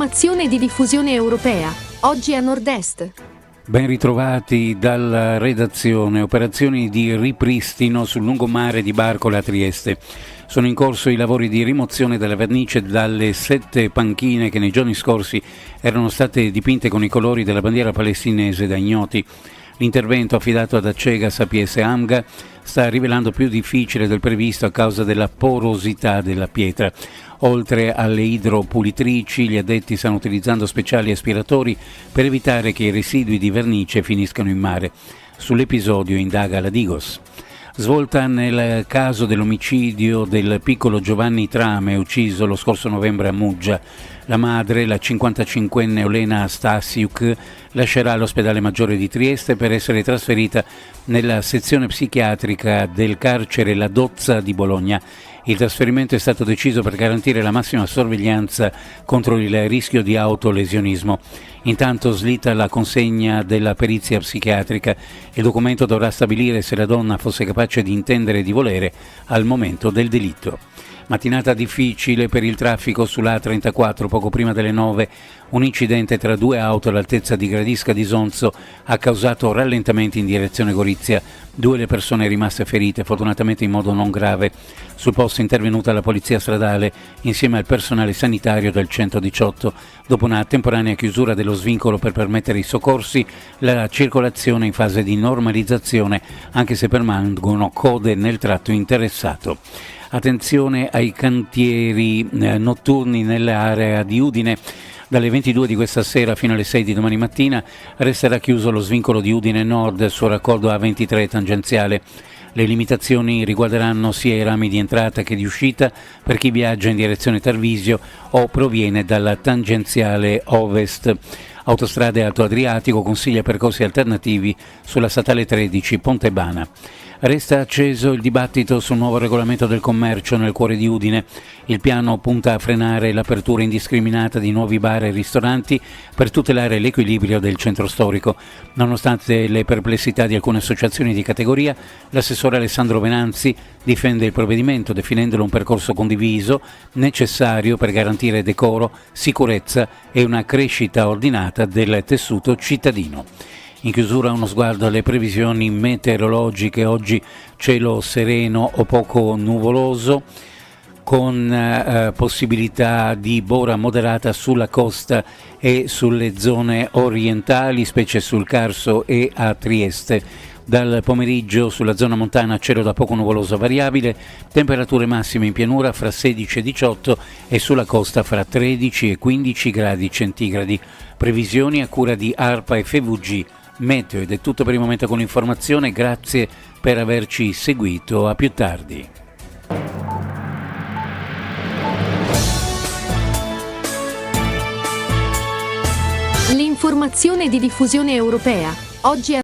L'informazione di diffusione europea, oggi a nord-est. Ben ritrovati dalla redazione. Operazioni di ripristino sul lungomare di Barcola a Trieste. Sono in corso i lavori di rimozione della vernice dalle 7 panchine che nei giorni scorsi erano state dipinte con i colori della bandiera palestinese da ignoti. L'intervento affidato ad Acega Sapienza Amga sta rivelando più difficile del previsto a causa della porosità della pietra. Oltre alle idropulitrici, gli addetti stanno utilizzando speciali aspiratori per evitare che i residui di vernice finiscano in mare. Sull'episodio indaga la Digos. Svolta nel caso dell'omicidio del piccolo Giovanni Trame, ucciso lo scorso novembre a Muggia. La madre, la 55enne Olena Stasiuk, lascerà l'ospedale maggiore di Trieste per essere trasferita nella sezione psichiatrica del carcere La Dozza di Bologna. Il trasferimento è stato deciso per garantire la massima sorveglianza contro il rischio di autolesionismo. Intanto slitta la consegna della perizia psichiatrica. Il documento dovrà stabilire se la donna fosse capace di intendere e di volere al momento del delitto. Mattinata difficile per il traffico sull'A34 poco prima delle 9. Un incidente tra due auto all'altezza di Gradisca di Sonzo ha causato rallentamenti in direzione Gorizia. 2 le persone rimaste ferite, fortunatamente in modo non grave. Sul posto è intervenuta la polizia stradale insieme al personale sanitario del 118. Dopo una temporanea chiusura dello svincolo per permettere i soccorsi, la circolazione è in fase di normalizzazione, anche se permangono code nel tratto interessato. Attenzione ai cantieri notturni nell'area di Udine. Dalle 22 di questa sera fino alle 6 di domani mattina resterà chiuso lo svincolo di Udine Nord sul raccordo A23 tangenziale. Le limitazioni riguarderanno sia i rami di entrata che di uscita per chi viaggia in direzione Tarvisio o proviene dalla tangenziale ovest. Autostrade Alto Adriatico consiglia percorsi alternativi sulla statale 13 Pontebana. Resta acceso il dibattito sul nuovo regolamento del commercio nel cuore di Udine. Il piano punta a frenare l'apertura indiscriminata di nuovi bar e ristoranti per tutelare l'equilibrio del centro storico. Nonostante le perplessità di alcune associazioni di categoria, l'assessore Alessandro Venanzi difende il provvedimento definendolo un percorso condiviso, necessario per garantire decoro, sicurezza e una crescita ordinata del tessuto cittadino. In chiusura uno sguardo alle previsioni meteorologiche. Oggi cielo sereno o poco nuvoloso con possibilità di bora moderata sulla costa e sulle zone orientali, specie sul Carso e a Trieste. Dal pomeriggio sulla zona montana cielo da poco nuvoloso variabile, temperature massime in pianura fra 16 e 18 e sulla costa fra 13 e 15 gradi centigradi. Previsioni a cura di ARPA e FVG Meteo. Ed è tutto per il momento con l'informazione, grazie per averci seguito, a più tardi. L'informazione di diffusione europea, oggi a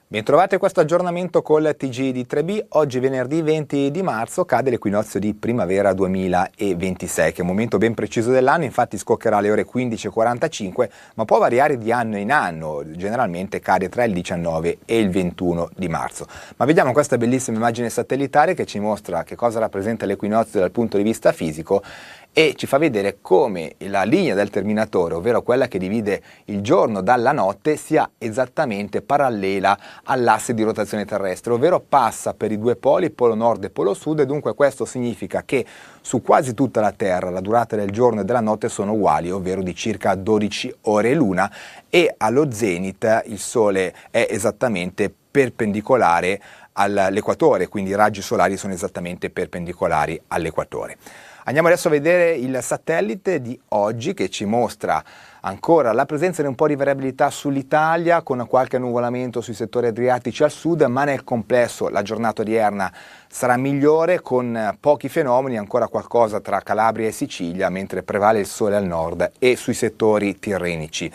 Bentrovati, questo aggiornamento col TG di 3B. Oggi venerdì 20 di marzo cade l'equinozio di primavera 2026, che è un momento ben preciso dell'anno, infatti scoccherà alle ore 15:45, ma può variare di anno in anno, generalmente cade tra il 19 e il 21 di marzo. Ma vediamo questa bellissima immagine satellitare che ci mostra che cosa rappresenta l'equinozio dal punto di vista fisico e ci fa vedere come la linea del terminatore, ovvero quella che divide il giorno dalla notte, sia esattamente parallela all'asse di rotazione terrestre, ovvero passa per i due poli, polo nord e polo sud, e dunque questo significa che su quasi tutta la Terra la durata del giorno e della notte sono uguali, ovvero di circa 12 ore l'una, e allo zenit il Sole è esattamente perpendicolare all'equatore, quindi i raggi solari sono esattamente perpendicolari all'equatore. Andiamo adesso a vedere il satellite di oggi che ci mostra ancora la presenza di un po' di variabilità sull'Italia, con qualche annuvolamento sui settori adriatici al sud, ma nel complesso la giornata odierna sarà migliore, con pochi fenomeni, ancora qualcosa tra Calabria e Sicilia, mentre prevale il sole al nord e sui settori tirrenici.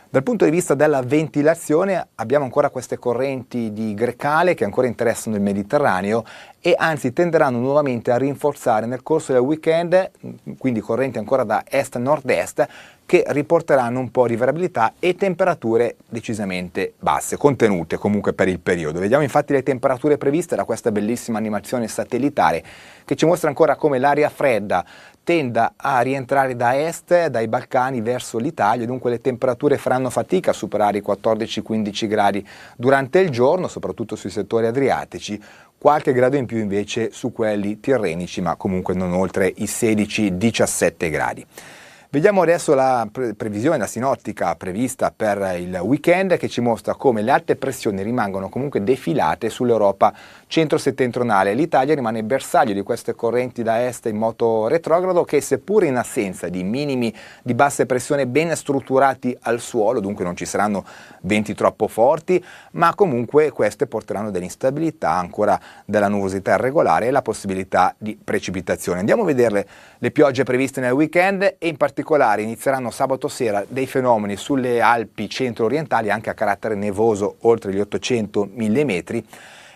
Dal punto di vista della ventilazione abbiamo ancora queste correnti di grecale che ancora interessano il Mediterraneo e anzi tenderanno nuovamente a rinforzare nel corso del weekend, quindi correnti ancora da est-nord-est, che riporteranno un po' di variabilità e temperature decisamente basse, contenute comunque per il periodo. Vediamo infatti le temperature previste da questa bellissima animazione satellitare che ci mostra ancora come l'aria fredda tenda a rientrare da est, dai Balcani verso l'Italia, dunque le temperature faranno fatica a superare i 14-15 gradi durante il giorno, soprattutto sui settori adriatici, qualche grado in più invece su quelli tirrenici, ma comunque non oltre i 16-17 gradi. Vediamo adesso la previsione, la sinottica prevista per il weekend, che ci mostra come le alte pressioni rimangono comunque defilate sull'Europa centro-settentrionale. L'Italia rimane bersaglio di queste correnti da est in moto retrogrado che, seppur in assenza di minimi di bassa pressione ben strutturati al suolo, dunque non ci saranno venti troppo forti, ma comunque queste porteranno dell'instabilità, ancora della nuvosità irregolare e la possibilità di precipitazione. Andiamo a vedere le piogge previste nel weekend e in particolare inizieranno sabato sera dei fenomeni sulle Alpi centro-orientali anche a carattere nevoso oltre gli 800 mm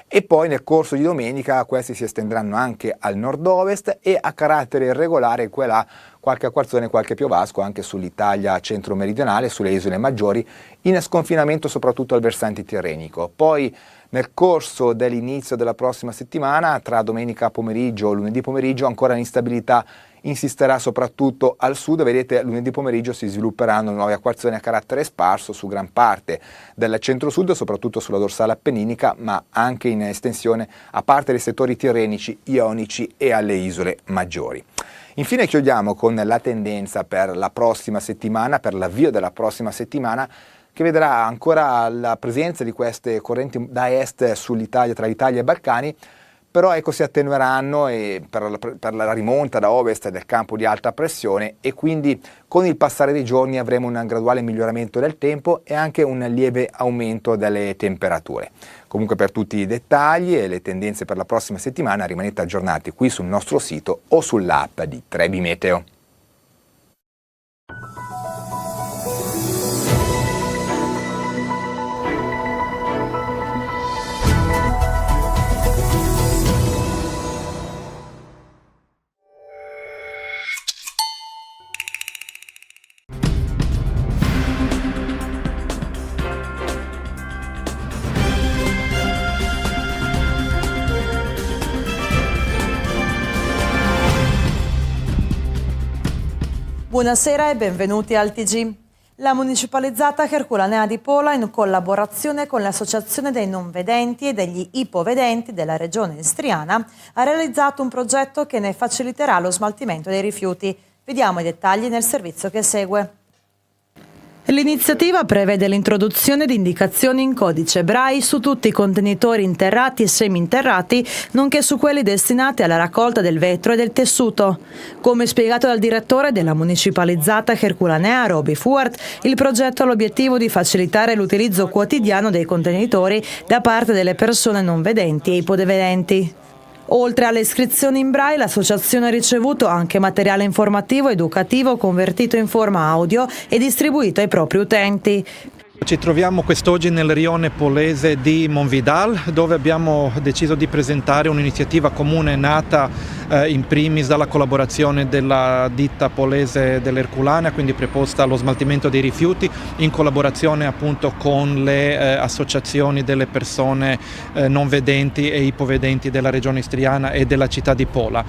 e poi nel corso di domenica questi si estendranno anche al nord-ovest e a carattere irregolare qua e là qualche acquazzone, qualche piovasco anche sull'Italia centro-meridionale, sulle isole maggiori, in sconfinamento soprattutto al versante tirrenico. Poi nel corso dell'inizio della prossima settimana, tra domenica pomeriggio e lunedì pomeriggio, ancora l'instabilità insisterà soprattutto al sud. Vedete, lunedì pomeriggio si svilupperanno nuove acquazzoni a carattere sparso su gran parte del centro-sud, soprattutto sulla dorsale appenninica, ma anche in estensione a parte dei settori tirrenici, ionici e alle isole maggiori. Infine chiudiamo con la tendenza per la prossima settimana, per l'avvio della prossima settimana, che vedrà ancora la presenza di queste correnti da est sull'Italia, tra l'Italia e i Balcani, però ecco si attenueranno per la rimonta da ovest del campo di alta pressione e quindi con il passare dei giorni avremo un graduale miglioramento del tempo e anche un lieve aumento delle temperature. Comunque per tutti i dettagli e le tendenze per la prossima settimana rimanete aggiornati qui sul nostro sito o sull'app di 3B Meteo. Buonasera e benvenuti al TG. La municipalizzata herculanea di Pola, in collaborazione con l'Associazione dei non vedenti e degli ipovedenti della regione istriana, ha realizzato un progetto che ne faciliterà lo smaltimento dei rifiuti. Vediamo i dettagli nel servizio che segue. L'iniziativa prevede l'introduzione di indicazioni in codice Braille su tutti i contenitori interrati e seminterrati, nonché su quelli destinati alla raccolta del vetro e del tessuto. Come spiegato dal direttore della municipalizzata herculanea, Roby Fuart, il progetto ha l'obiettivo di facilitare l'utilizzo quotidiano dei contenitori da parte delle persone non vedenti e ipovedenti. Oltre alle iscrizioni in Braille, l'associazione ha ricevuto anche materiale informativo ed educativo convertito in forma audio e distribuito ai propri utenti. Ci troviamo quest'oggi nel rione polese di Monvidal, dove abbiamo deciso di presentare un'iniziativa comune nata in primis dalla collaborazione della ditta polese dell'Erculana, quindi preposta allo smaltimento dei rifiuti, in collaborazione appunto con le associazioni delle persone non vedenti e ipovedenti della regione istriana e della città di Pola.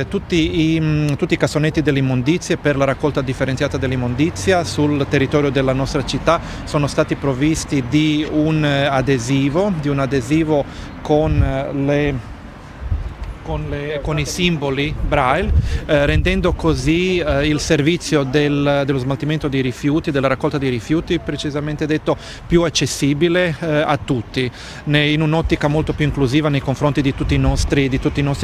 Tutti i cassonetti delle immondizie per la raccolta differenziata dell'immondizia sul territorio della nostra città sono stati provvisti di un adesivo con i simboli Braille, rendendo così il servizio dello smaltimento dei rifiuti, della raccolta dei rifiuti, precisamente detto, più accessibile a tutti, in un'ottica molto più inclusiva nei confronti di tutti i nostri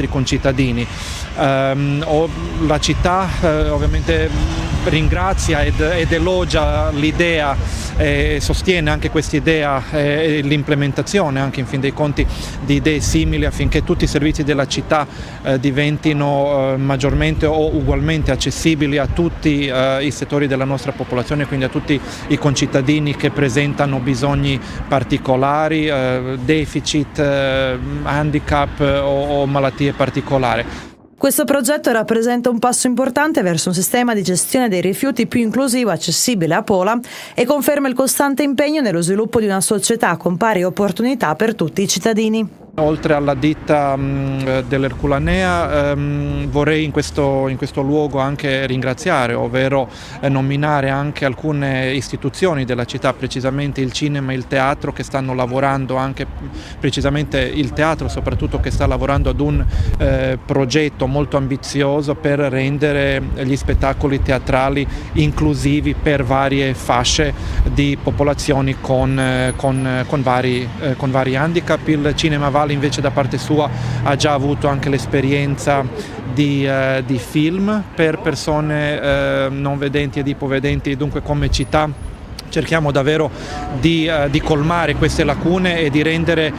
concittadini. La città ovviamente ringrazia ed elogia l'idea e sostiene anche quest'idea e l'implementazione anche in fin dei conti di idee simili affinché tutti i servizi della città diventino maggiormente o ugualmente accessibili a tutti i settori della nostra popolazione, quindi a tutti i concittadini che presentano bisogni particolari, deficit, handicap o malattie particolari. Questo progetto rappresenta un passo importante verso un sistema di gestione dei rifiuti più inclusivo e accessibile a Pola e conferma il costante impegno nello sviluppo di una società con pari opportunità per tutti i cittadini. Oltre alla ditta dell'Erculanea vorrei in questo luogo anche ringraziare, ovvero nominare anche alcune istituzioni della città, precisamente il cinema e il teatro, che stanno lavorando anche, precisamente il teatro soprattutto, che sta lavorando ad un progetto molto ambizioso per rendere gli spettacoli teatrali inclusivi per varie fasce di popolazioni con vari handicap. Il Cinema Valle invece da parte sua ha già avuto anche l'esperienza di film per persone non vedenti ed ipovedenti, dunque come città cerchiamo davvero di colmare queste lacune e di rendere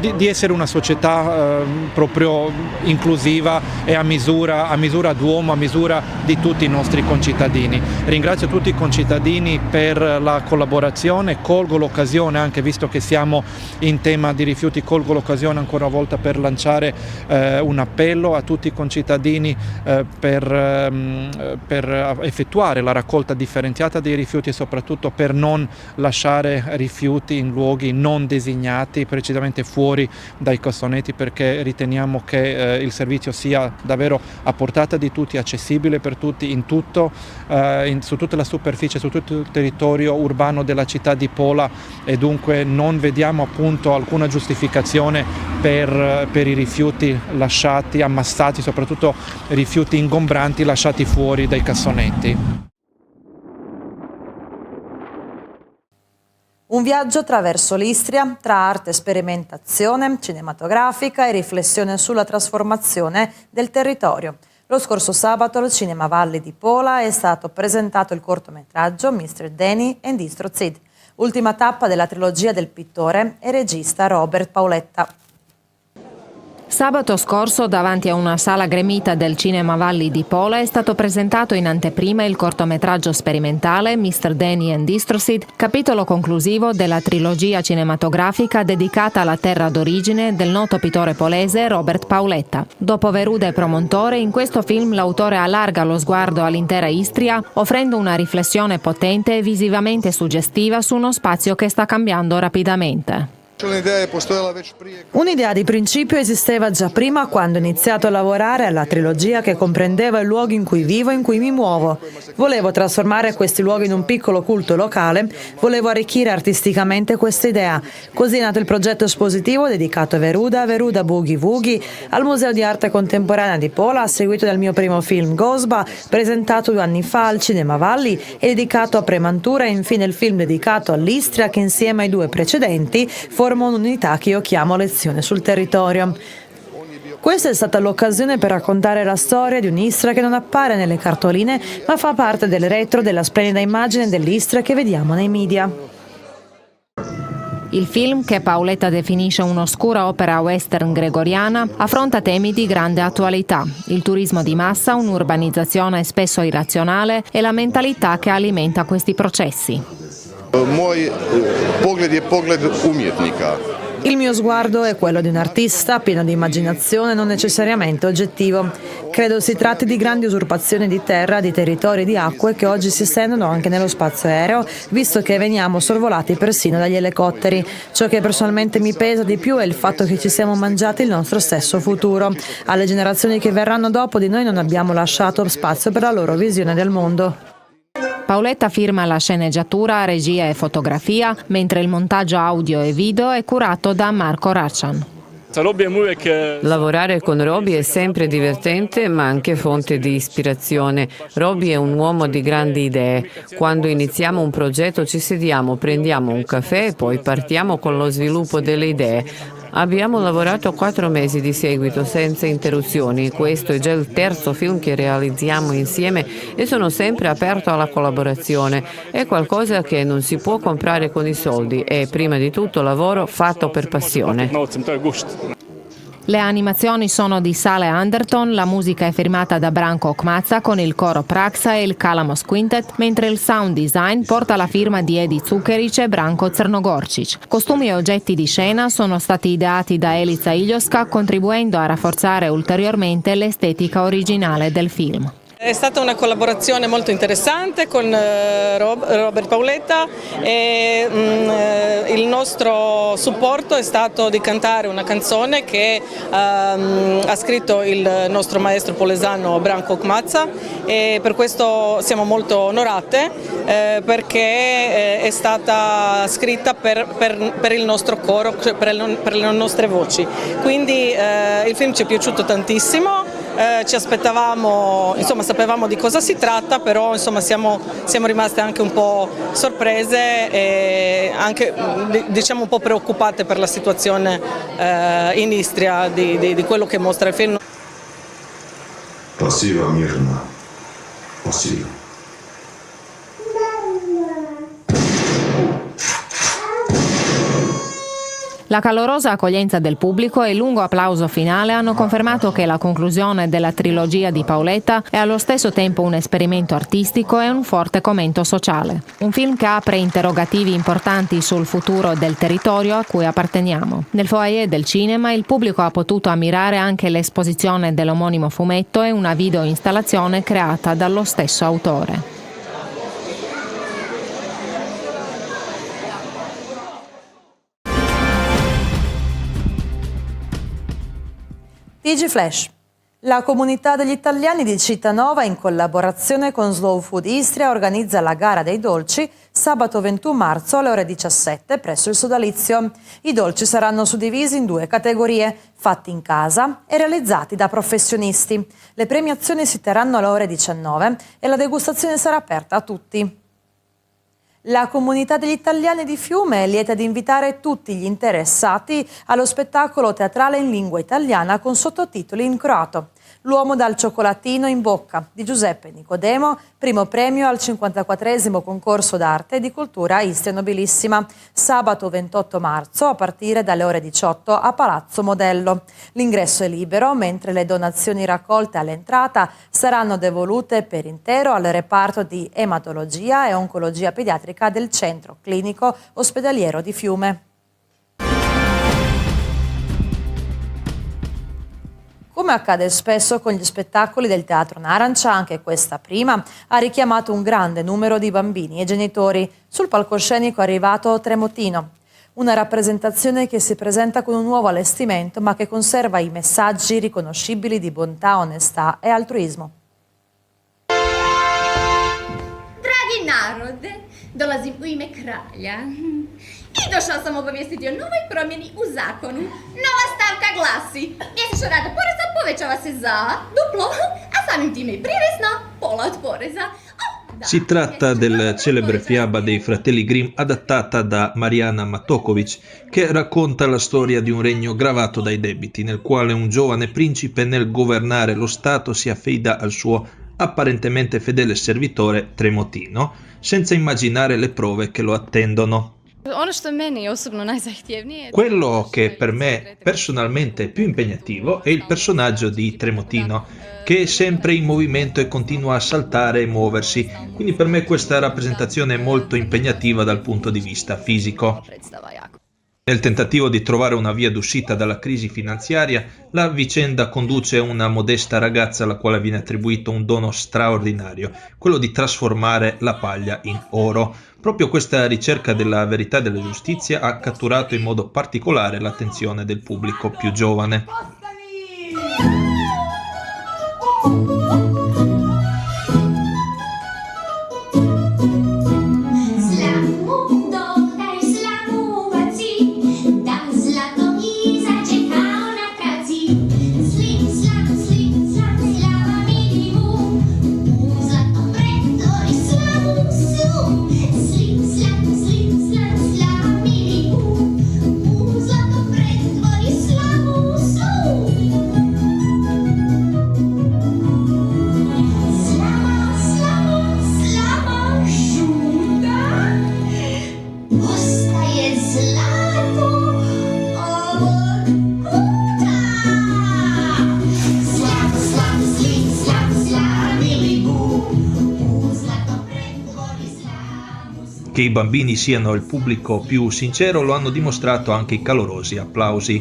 di essere una società proprio inclusiva e a misura d'uomo, a misura di tutti i nostri concittadini. Ringrazio tutti i concittadini per la collaborazione, colgo l'occasione, anche visto che siamo in tema di rifiuti, colgo l'occasione ancora una volta per lanciare un appello a tutti i concittadini per effettuare la raccolta differenziata dei rifiuti e soprattutto per non lasciare rifiuti in luoghi non designati, precisamente fuori dai cassonetti, perché riteniamo che il servizio sia davvero a portata di tutti, accessibile per tutti, in tutto, su tutta la superficie, su tutto il territorio urbano della città di Pola, e dunque non vediamo appunto alcuna giustificazione per i rifiuti lasciati, ammassati, soprattutto rifiuti ingombranti lasciati fuori dai cassonetti. Un viaggio attraverso l'Istria, tra arte e sperimentazione cinematografica e riflessione sulla trasformazione del territorio. Lo scorso sabato al Cinema Valle di Pola è stato presentato il cortometraggio Mr. Danny and Distrozid, ultima tappa della trilogia del pittore e regista Robert Paoletta. Sabato scorso, davanti a una sala gremita del Cinema Valli di Pola, è stato presentato in anteprima il cortometraggio sperimentale Mr. Danny and Distrozid, capitolo conclusivo della trilogia cinematografica dedicata alla terra d'origine del noto pittore polese Robert Paoletta. Dopo Veruda e Promontore, in questo film l'autore allarga lo sguardo all'intera Istria, offrendo una riflessione potente e visivamente suggestiva su uno spazio che sta cambiando rapidamente. Un'idea di principio esisteva già prima, quando ho iniziato a lavorare alla trilogia che comprendeva i luoghi in cui vivo e in cui mi muovo. Volevo trasformare questi luoghi in un piccolo culto locale, volevo arricchire artisticamente questa idea. Così è nato il progetto espositivo dedicato a Veruda Boogie Woogie, al Museo di Arte Contemporanea di Pola, seguito dal mio primo film Gosba, presentato 2 anni fa al Cinema Valli e dedicato a Premantura, e infine il film dedicato all'Istria, che insieme ai 2 precedenti forma un'unità che io chiamo Lezione sul territorio. Questa è stata l'occasione per raccontare la storia di un'Istria che non appare nelle cartoline, ma fa parte del retro della splendida immagine dell'Istria che vediamo nei media. Il film, che Paoletta definisce un'oscura opera western gregoriana, affronta temi di grande attualità: il turismo di massa, un'urbanizzazione spesso irrazionale e la mentalità che alimenta questi processi. Moj pogled je pogled umjetnika. Il mio sguardo è quello di un artista pieno di immaginazione, non necessariamente oggettivo. Credo si tratti di grandi usurpazioni di terra, di territori, di acque che oggi si estendono anche nello spazio aereo, visto che veniamo sorvolati persino dagli elicotteri. Ciò che personalmente mi pesa di più è il fatto che ci siamo mangiati il nostro stesso futuro. Alle generazioni che verranno dopo di noi non abbiamo lasciato spazio per la loro visione del mondo. Paoletta firma la sceneggiatura, regia e fotografia, mentre il montaggio audio e video è curato da Marco Raccian. Lavorare con Roby è sempre divertente ma anche fonte di ispirazione. Roby è un uomo di grandi idee. Quando iniziamo un progetto ci sediamo, prendiamo un caffè e poi partiamo con lo sviluppo delle idee. Abbiamo lavorato 4 mesi di seguito senza interruzioni. Questo è già il terzo film che realizziamo insieme e sono sempre aperto alla collaborazione. È qualcosa che non si può comprare con i soldi, è prima di tutto lavoro fatto per passione. Le animazioni sono di Sale Anderton, la musica è firmata da Branko Kmaza con il coro Praxa e il Kalamos Quintet, mentre il sound design porta la firma di Edi Zuccheric e Branko Crnogorcic. Costumi e oggetti di scena sono stati ideati da Elica Ilioska, contribuendo a rafforzare ulteriormente l'estetica originale del film. È stata una collaborazione molto interessante con Robert Paoletta e il nostro supporto è stato di cantare una canzone che ha scritto il nostro maestro polesano Branko Kmaza e per questo siamo molto onorate perché è stata scritta per il nostro coro, cioè per le nostre voci. Quindi il film ci è piaciuto tantissimo. Ci aspettavamo, insomma sapevamo di cosa si tratta, però insomma siamo rimaste anche un po' sorprese e anche diciamo un po' preoccupate per la situazione in Istria di quello che mostra il film. Passiva Mirna, passiva. La calorosa accoglienza del pubblico e il lungo applauso finale hanno confermato che la conclusione della trilogia di Paoletta è allo stesso tempo un esperimento artistico e un forte commento sociale. Un film che apre interrogativi importanti sul futuro del territorio a cui apparteniamo. Nel foyer del cinema il pubblico ha potuto ammirare anche l'esposizione dell'omonimo fumetto e una videoinstallazione creata dallo stesso autore. TG Flash. La comunità degli italiani di Cittànova, in collaborazione con Slow Food Istria, organizza la gara dei dolci sabato 21 marzo alle ore 17 presso il sodalizio. I dolci saranno suddivisi in 2 categorie, fatti in casa e realizzati da professionisti. Le premiazioni si terranno alle ore 19 e la degustazione sarà aperta a tutti. La comunità degli italiani di Fiume è lieta di invitare tutti gli interessati allo spettacolo teatrale in lingua italiana con sottotitoli in croato. L'uomo dal cioccolatino in bocca di Giuseppe Nicodemo, primo premio al 54esimo concorso d'arte e di cultura Istria Nobilissima, sabato 28 marzo a partire dalle ore 18 a Palazzo Modello. L'ingresso è libero, mentre le donazioni raccolte all'entrata saranno devolute per intero al reparto di ematologia e oncologia pediatrica del Centro Clinico Ospedaliero di Fiume. Come accade spesso con gli spettacoli del Teatro Narancia, anche questa prima ha richiamato un grande numero di bambini e genitori. Sul palcoscenico è arrivato Tremotino, una rappresentazione che si presenta con un nuovo allestimento ma che conserva i messaggi riconoscibili di bontà, onestà e altruismo. Dragi narod, dolazim u ime kralja. I došao sam obavijestiti o novoj promjeni u zakonu. Nova stavka glasi: mjesečna rata poreza povećava se za duplo, a samim time i priresno pola od poreza. Si tratta del celebre fiaba dei fratelli Grimm adattata da Mariana Matokovic, che racconta la storia di un regno gravato dai debiti, nel quale un giovane principe nel governare lo Stato si affida al suo apparentemente fedele servitore Tremotino, senza immaginare le prove che lo attendono. Quello che per me personalmente è più impegnativo è il personaggio di Tremotino, che è sempre in movimento e continua a saltare e muoversi, quindi per me questa rappresentazione è molto impegnativa dal punto di vista fisico. Nel tentativo di trovare una via d'uscita dalla crisi finanziaria, la vicenda conduce una modesta ragazza alla quale viene attribuito un dono straordinario, quello di trasformare la paglia in oro. Proprio questa ricerca della verità e della giustizia ha catturato in modo particolare l'attenzione del pubblico più giovane. Che i bambini siano il pubblico più sincero lo hanno dimostrato anche i calorosi applausi.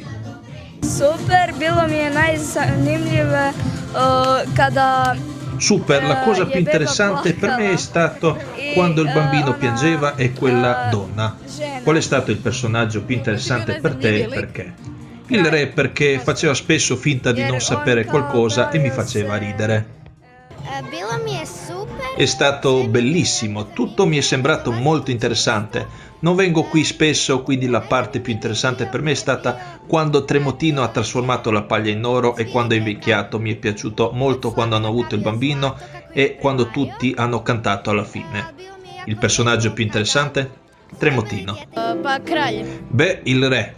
Super, bilo mi je najzanimljivo kada Super, la cosa più interessante per me è stato quando il bambino piangeva e quella donna. Qual è stato il personaggio più interessante per te e perché? Il re, perché faceva spesso finta di non sapere qualcosa e mi faceva ridere. È stato bellissimo, tutto mi è sembrato molto interessante. Non vengo qui spesso, quindi la parte più interessante per me è stata quando Tremotino ha trasformato la paglia in oro e quando è invecchiato. Mi è piaciuto molto quando hanno avuto il bambino e quando tutti hanno cantato alla fine. Il personaggio più interessante? Tremotino. Beh, il re.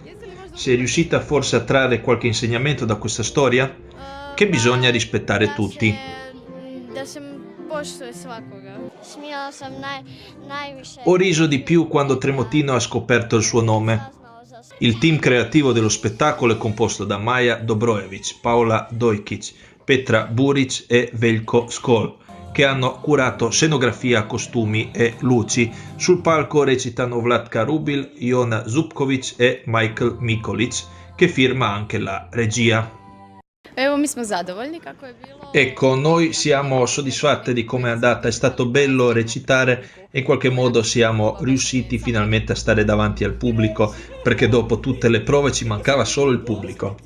Sei riuscita forse a trarre qualche insegnamento da questa storia? Che bisogna rispettare tutti. Ho riso di più quando Tremotino ha scoperto il suo nome. Il team creativo dello spettacolo è composto da Maja Dobrojević, Paola Dojkić, Petra Burić e Veljko Skol, che hanno curato scenografia, costumi e luci. Sul palco recitano Vlatka Rubil, Jona Zupković e Michael Mikolić, che firma anche la regia. Ecco, noi siamo soddisfatti di come è andata, è stato bello recitare e in qualche modo siamo riusciti finalmente a stare davanti al pubblico, perché dopo tutte le prove ci mancava solo il pubblico.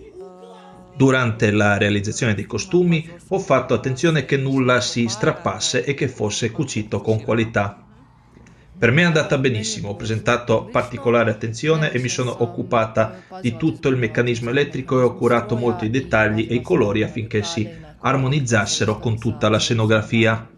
Durante la realizzazione dei costumi ho fatto attenzione che nulla si strappasse e che fosse cucito con qualità. Per me è andata benissimo, ho presentato particolare attenzione e mi sono occupata di tutto il meccanismo elettrico e ho curato molto i dettagli e i colori affinché si armonizzassero con tutta la scenografia.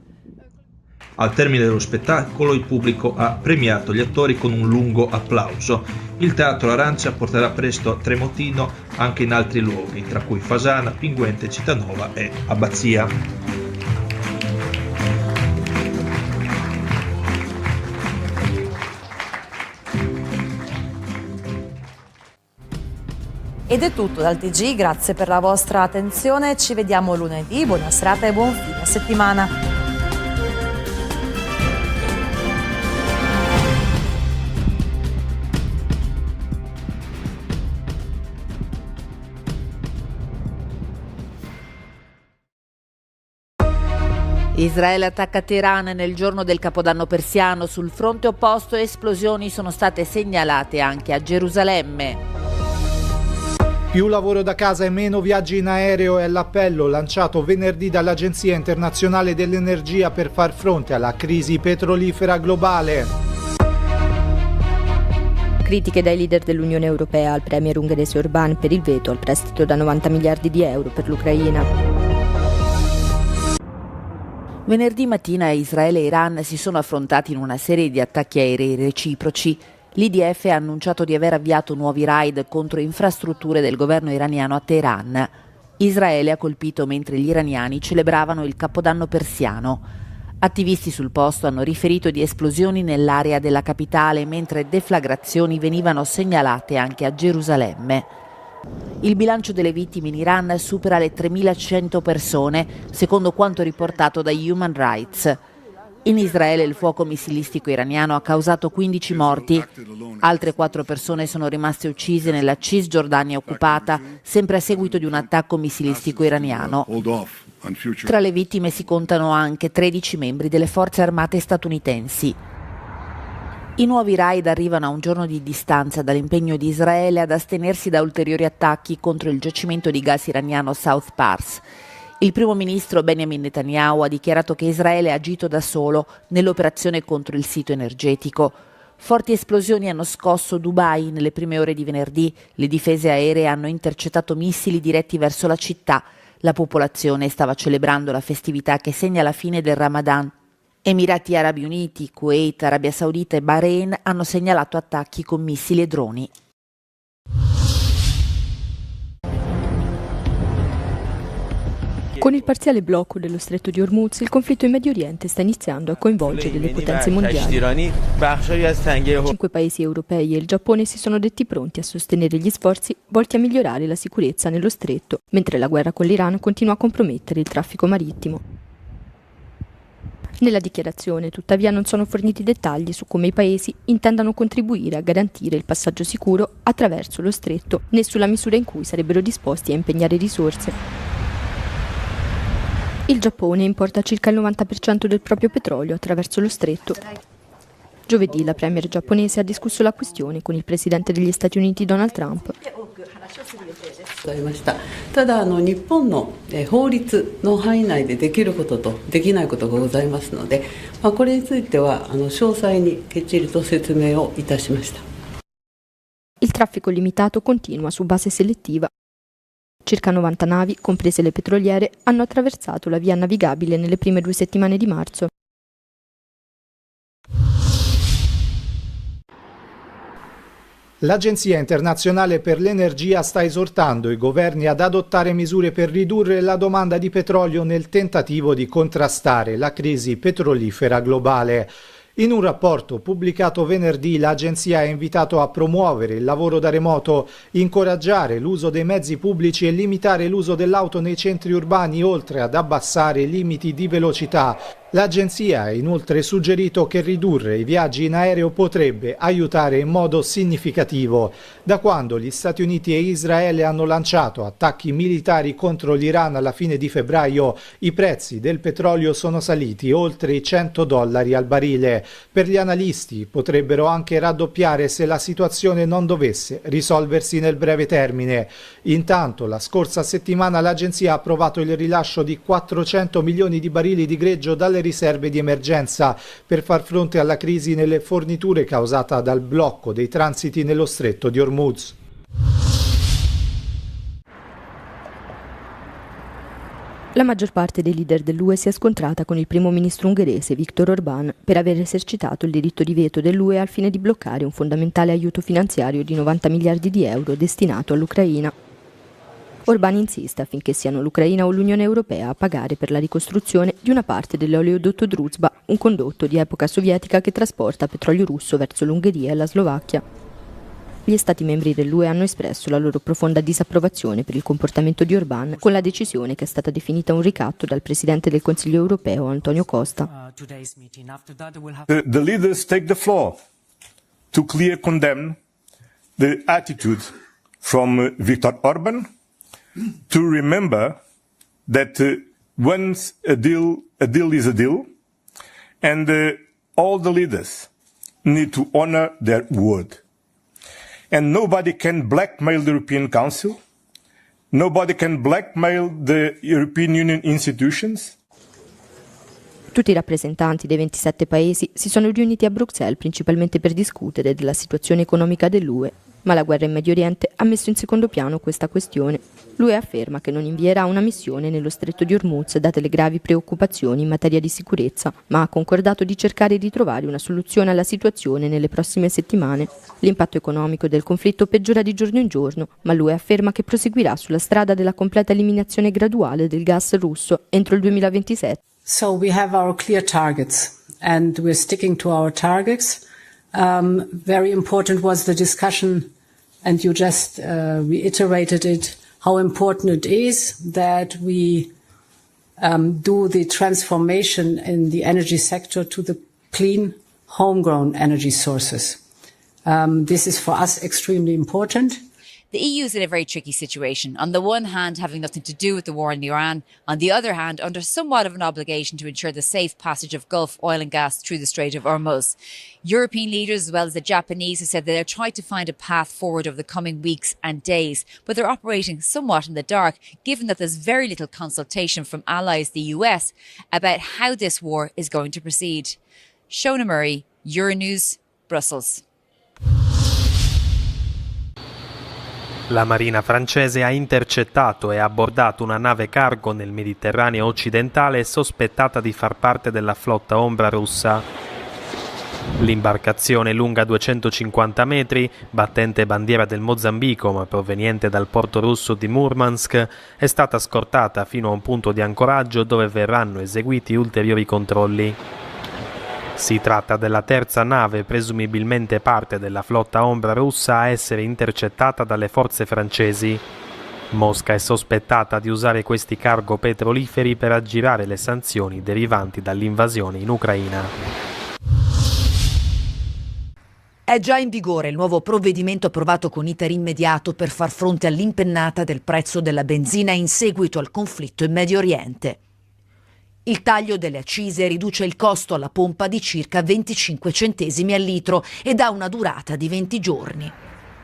Al termine dello spettacolo il pubblico ha premiato gli attori con un lungo applauso. Il Teatro Arancia porterà presto Tremotino anche in altri luoghi, tra cui Fasana, Pinguente, Cittànova e Abbazia. Ed è tutto dal TG, grazie per la vostra attenzione, ci vediamo lunedì, buona serata e buon fine settimana. Israele attacca Teheran nel giorno del Capodanno persiano. Sul fronte opposto esplosioni sono state segnalate anche a Gerusalemme. Più lavoro da casa e meno viaggi in aereo è l'appello lanciato venerdì dall'Agenzia Internazionale dell'Energia per far fronte alla crisi petrolifera globale. Critiche dai leader dell'Unione Europea al premier ungherese Orbán per il veto al prestito da 90 miliardi di euro per l'Ucraina. Venerdì mattina Israele e Iran si sono affrontati in una serie di attacchi aerei reciproci. L'IDF ha annunciato di aver avviato nuovi raid contro infrastrutture del governo iraniano a Teheran. Israele ha colpito mentre gli iraniani celebravano il Capodanno persiano. Attivisti sul posto hanno riferito di esplosioni nell'area della capitale, mentre deflagrazioni venivano segnalate anche a Gerusalemme. Il bilancio delle vittime in Iran supera le 3.100 persone, secondo quanto riportato da Human Rights. In Israele il fuoco missilistico iraniano ha causato 15 morti. Altre 4 persone sono rimaste uccise nella Cisgiordania occupata, sempre a seguito di un attacco missilistico iraniano. Tra le vittime si contano anche 13 membri delle forze armate statunitensi. I nuovi raid arrivano a un giorno di distanza dall'impegno di Israele ad astenersi da ulteriori attacchi contro il giacimento di gas iraniano South Pars. Il primo ministro Benjamin Netanyahu ha dichiarato che Israele ha agito da solo nell'operazione contro il sito energetico. Forti esplosioni hanno scosso Dubai nelle prime ore di venerdì. Le difese aeree hanno intercettato missili diretti verso la città. La popolazione stava celebrando la festività che segna la fine del Ramadan. Emirati Arabi Uniti, Kuwait, Arabia Saudita e Bahrain hanno segnalato attacchi con missili e droni. Con il parziale blocco dello stretto di Hormuz, il conflitto in Medio Oriente sta iniziando a coinvolgere le potenze mondiali. 5 paesi europei e il Giappone si sono detti pronti a sostenere gli sforzi volti a migliorare la sicurezza nello stretto, mentre la guerra con l'Iran continua a compromettere il traffico marittimo. Nella dichiarazione, tuttavia, non sono forniti dettagli su come i paesi intendano contribuire a garantire il passaggio sicuro attraverso lo stretto, né sulla misura in cui sarebbero disposti a impegnare risorse. Il Giappone importa circa il 90% del proprio petrolio attraverso lo stretto. Giovedì la premier giapponese ha discusso la questione con il presidente degli Stati Uniti Donald Trump. ただ日本の法律の範囲内でできることとできないことがございますので、これについては詳細にきっちりと説明をいたしました。 Il traffico limitato continua su base selettiva. Circa 90 navi, comprese le petroliere, hanno attraversato la via navigabile nelle prime 2 settimane di marzo. L'Agenzia internazionale per l'energia sta esortando i governi ad adottare misure per ridurre la domanda di petrolio nel tentativo di contrastare la crisi petrolifera globale. In un rapporto pubblicato venerdì, l'agenzia ha invitato a promuovere il lavoro da remoto, incoraggiare l'uso dei mezzi pubblici e limitare l'uso dell'auto nei centri urbani, oltre ad abbassare i limiti di velocità. L'agenzia ha inoltre suggerito che ridurre i viaggi in aereo potrebbe aiutare in modo significativo. Da quando gli Stati Uniti e Israele hanno lanciato attacchi militari contro l'Iran alla fine di febbraio, i prezzi del petrolio sono saliti oltre i $100 al barile. Per gli analisti potrebbero anche raddoppiare se la situazione non dovesse risolversi nel breve termine. Intanto, la scorsa settimana l'agenzia ha approvato il rilascio di 400 milioni di barili di greggio dalle riserve di emergenza per far fronte alla crisi nelle forniture causata dal blocco dei transiti nello stretto di Hormuz. La maggior parte dei leader dell'UE si è scontrata con il primo ministro ungherese Viktor Orbán per aver esercitato il diritto di veto dell'UE al fine di bloccare un fondamentale aiuto finanziario di 90 miliardi di euro destinato all'Ucraina. Orbán insiste affinché siano l'Ucraina o l'Unione Europea a pagare per la ricostruzione di una parte dell'oleodotto Druzhba, un condotto di epoca sovietica che trasporta petrolio russo verso l'Ungheria e la Slovacchia. Gli Stati membri dell'UE hanno espresso la loro profonda disapprovazione per il comportamento di Orbán, con la decisione che è stata definita un ricatto dal Presidente del Consiglio europeo Antonio Costa. The leaders take the floor to clearly condemn the attitude from Viktor Orbán, to remember that once a deal is a deal, and all the leaders need to honor their word. And nobody can blackmail the European Council, nobody can blackmail the European Union institutions. Tutti i rappresentanti dei 27 paesi si sono riuniti a Bruxelles principalmente per discutere della situazione economica dell'UE, ma la guerra in Medio Oriente ha messo in secondo piano questa questione. L'UE afferma che non invierà una missione nello stretto di Hormuz date le gravi preoccupazioni in materia di sicurezza, ma ha concordato di cercare di trovare una soluzione alla situazione nelle prossime settimane. L'impatto economico del conflitto peggiora di giorno in giorno, ma l'UE afferma che proseguirà sulla strada della completa eliminazione graduale del gas russo entro il 2027. So we have our clear targets and we're sticking to our targets. Very important was the discussion, and you just reiterated it, how important it is that we do the transformation in the energy sector to the clean, homegrown energy sources. This is for us extremely important. The EU is in a very tricky situation. On the one hand, having nothing to do with the war in Iran. On the other hand, under somewhat of an obligation to ensure the safe passage of Gulf oil and gas through the Strait of Hormuz. European leaders, as well as the Japanese, have said that they'll try to find a path forward over the coming weeks and days. But they're operating somewhat in the dark, given that there's very little consultation from allies, the US, about how this war is going to proceed. Shona Murray, Euronews, Brussels. La marina francese ha intercettato e abbordato una nave cargo nel Mediterraneo occidentale sospettata di far parte della flotta ombra russa. L'imbarcazione, lunga 250 metri, battente bandiera del Mozambico ma proveniente dal porto russo di Murmansk, è stata scortata fino a un punto di ancoraggio dove verranno eseguiti ulteriori controlli. Si tratta della terza nave, presumibilmente parte della flotta ombra russa, a essere intercettata dalle forze francesi. Mosca è sospettata di usare questi cargo petroliferi per aggirare le sanzioni derivanti dall'invasione in Ucraina. È già in vigore il nuovo provvedimento approvato con iter immediato per far fronte all'impennata del prezzo della benzina in seguito al conflitto in Medio Oriente. Il taglio delle accise riduce il costo alla pompa di circa 25 centesimi al litro ed ha una durata di 20 giorni.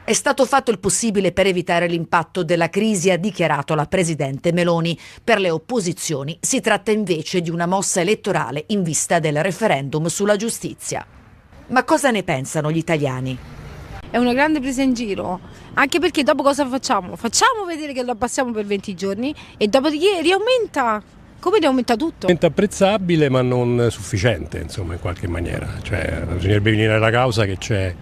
È stato fatto il possibile per evitare l'impatto della crisi, ha dichiarato la presidente Meloni. Per le opposizioni si tratta invece di una mossa elettorale in vista del referendum sulla giustizia. Ma cosa ne pensano gli italiani? È una grande presa in giro, anche perché dopo cosa facciamo? Facciamo vedere che lo abbassiamo per 20 giorni e dopodiché riaumenta. Come aumenta tutto? È apprezzabile ma non sufficiente, insomma, in qualche maniera. Cioè, bisognerebbe venire alla causa che c'è,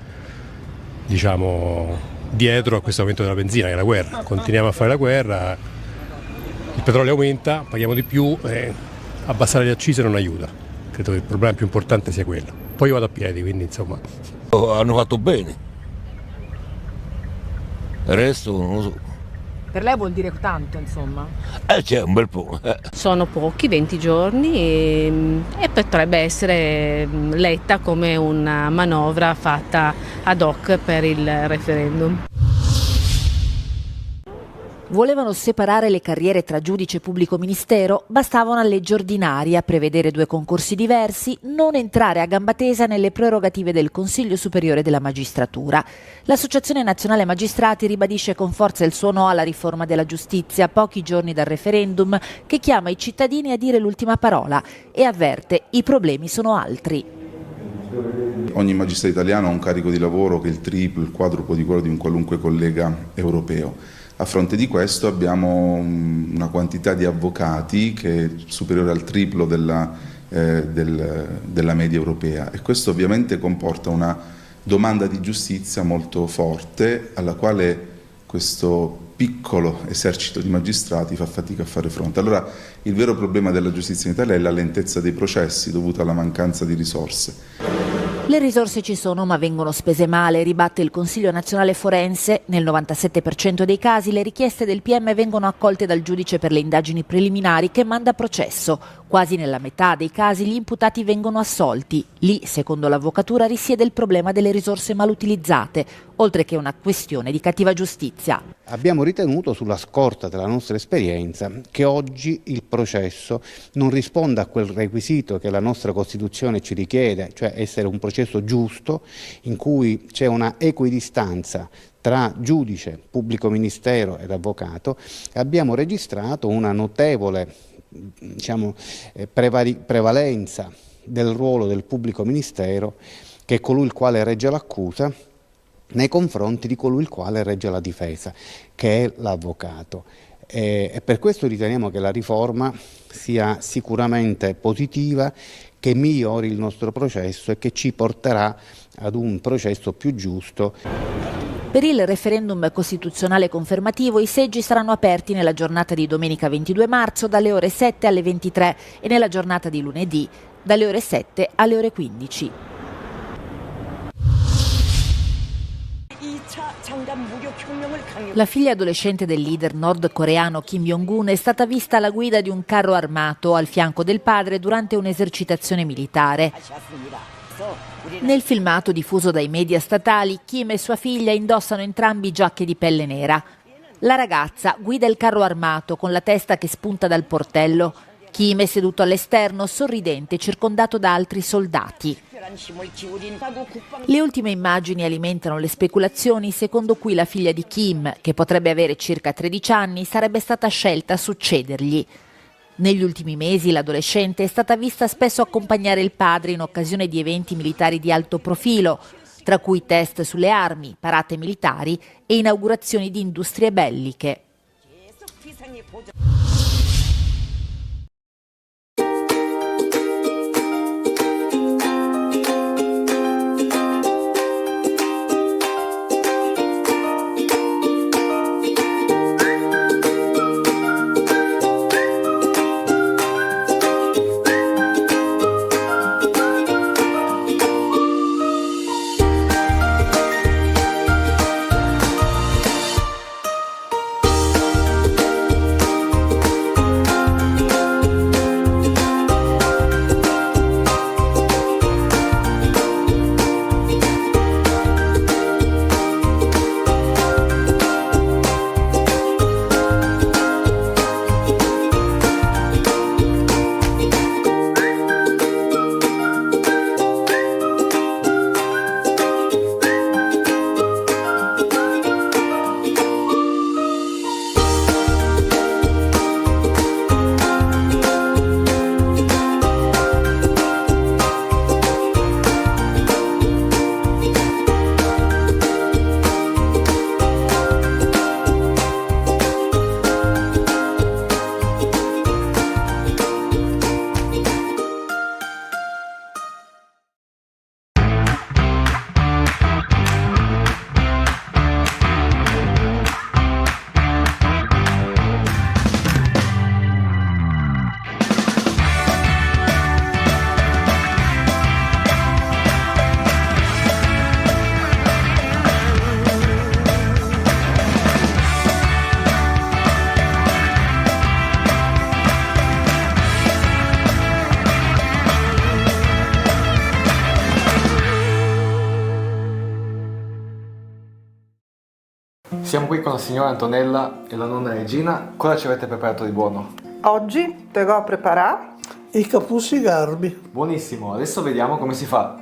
diciamo, dietro a questo aumento della benzina, che è la guerra. Continuiamo a fare la guerra, il petrolio aumenta, paghiamo di più, abbassare le accise non aiuta. Credo che il problema più importante sia quello. Poi io vado a piedi, quindi insomma. Hanno fatto bene. Il resto non lo so. Per lei vuol dire tanto, insomma? C'è un bel po'. Sono pochi, 20 giorni e potrebbe essere letta come una manovra fatta ad hoc per il referendum. Volevano separare le carriere tra giudice e pubblico ministero? Bastava una legge ordinaria, prevedere 2 concorsi diversi, non entrare a gamba tesa nelle prerogative del Consiglio Superiore della Magistratura. L'Associazione Nazionale Magistrati ribadisce con forza il suo no alla riforma della giustizia a pochi giorni dal referendum, che chiama i cittadini a dire l'ultima parola e avverte: i problemi sono altri. Ogni magistrato italiano ha un carico di lavoro che è il triplo, il quadruplo di quello di un qualunque collega europeo. A fronte di questo abbiamo una quantità di avvocati che è superiore al triplo della media europea e questo ovviamente comporta una domanda di giustizia molto forte alla quale questo piccolo esercito di magistrati fa fatica a fare fronte. Allora il vero problema della giustizia in Italia è la lentezza dei processi dovuta alla mancanza di risorse. Le risorse ci sono ma vengono spese male, ribatte il Consiglio Nazionale Forense. Nel 97% dei casi le richieste del PM vengono accolte dal giudice per le indagini preliminari che manda a processo. Quasi nella metà dei casi gli imputati vengono assolti. Lì, secondo l'avvocatura, risiede il problema delle risorse mal utilizzate, oltre che una questione di cattiva giustizia. Abbiamo ritenuto, sulla scorta della nostra esperienza, che oggi il processo non risponda a quel requisito che la nostra Costituzione ci richiede, cioè essere un processo giusto in cui c'è una equidistanza tra giudice, pubblico ministero ed avvocato. Abbiamo registrato una notevole prevalenza del ruolo del pubblico ministero, che è colui il quale regge l'accusa, nei confronti di colui il quale regge la difesa, che è l'avvocato. E per questo riteniamo che la riforma sia sicuramente positiva, che migliori il nostro processo e che ci porterà ad un processo più giusto. Per il referendum costituzionale confermativo i seggi saranno aperti nella giornata di domenica 22 marzo dalle ore 7 alle 23 e nella giornata di lunedì dalle ore 7 alle ore 15. La figlia adolescente del leader nordcoreano Kim Jong-un è stata vista alla guida di un carro armato al fianco del padre durante un'esercitazione militare. Nel filmato diffuso dai media statali, Kim e sua figlia indossano entrambi giacche di pelle nera. La ragazza guida il carro armato con la testa che spunta dal portello. Kim è seduto all'esterno, sorridente, circondato da altri soldati. Le ultime immagini alimentano le speculazioni secondo cui la figlia di Kim, che potrebbe avere circa 13 anni, sarebbe stata scelta a succedergli. Negli ultimi mesi l'adolescente è stata vista spesso accompagnare il padre in occasione di eventi militari di alto profilo, tra cui test sulle armi, parate militari e inaugurazioni di industrie belliche. Siamo qui con la signora Antonella e la nonna Regina. Cosa ci avete preparato di buono? Oggi devo preparare i capusci garbi. Buonissimo, adesso vediamo come si fa.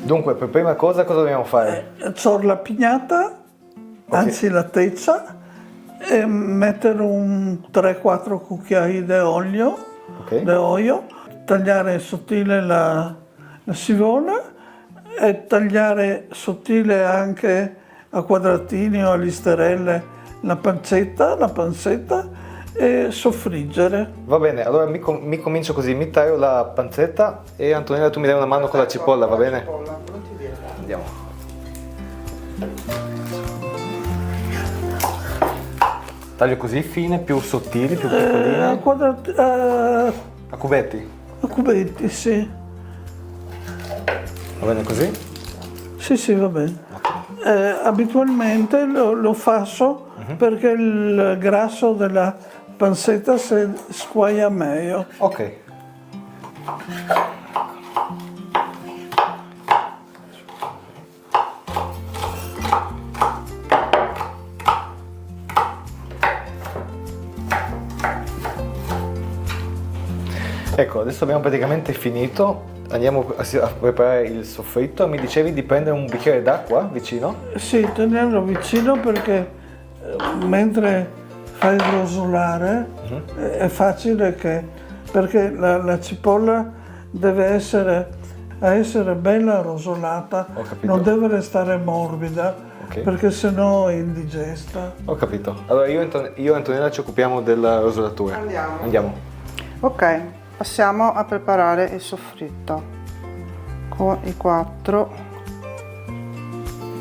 Dunque, per prima cosa dobbiamo fare? C'ho la pignata, anzi la teccia, e mettere un 3-4 cucchiai di olio, tagliare sottile la scivola e tagliare sottile anche a quadratini o a listerelle la pancetta e soffriggere. Va bene, allora mi comincio così, mi taglio la pancetta e Antonella tu mi dai una mano con la cipolla, va bene? Andiamo. Taglio così fine, più sottili, più piccoline? A cubetti? A cubetti, sì. Va bene così? Sì, va bene. Abitualmente lo faccio perché il grasso della pancetta si squaglia meglio. Ok. Ecco, adesso abbiamo praticamente finito, andiamo a preparare il soffritto. Mi dicevi di prendere un bicchiere d'acqua vicino? Sì, tenerlo vicino perché mentre fai rosolare è facile perché la cipolla deve essere bella rosolata, non deve restare morbida, perché sennò è indigesta. Ho capito. Allora io e Antonella ci occupiamo della rosolatura. Andiamo. Ok. passiamo a preparare il soffritto con i 4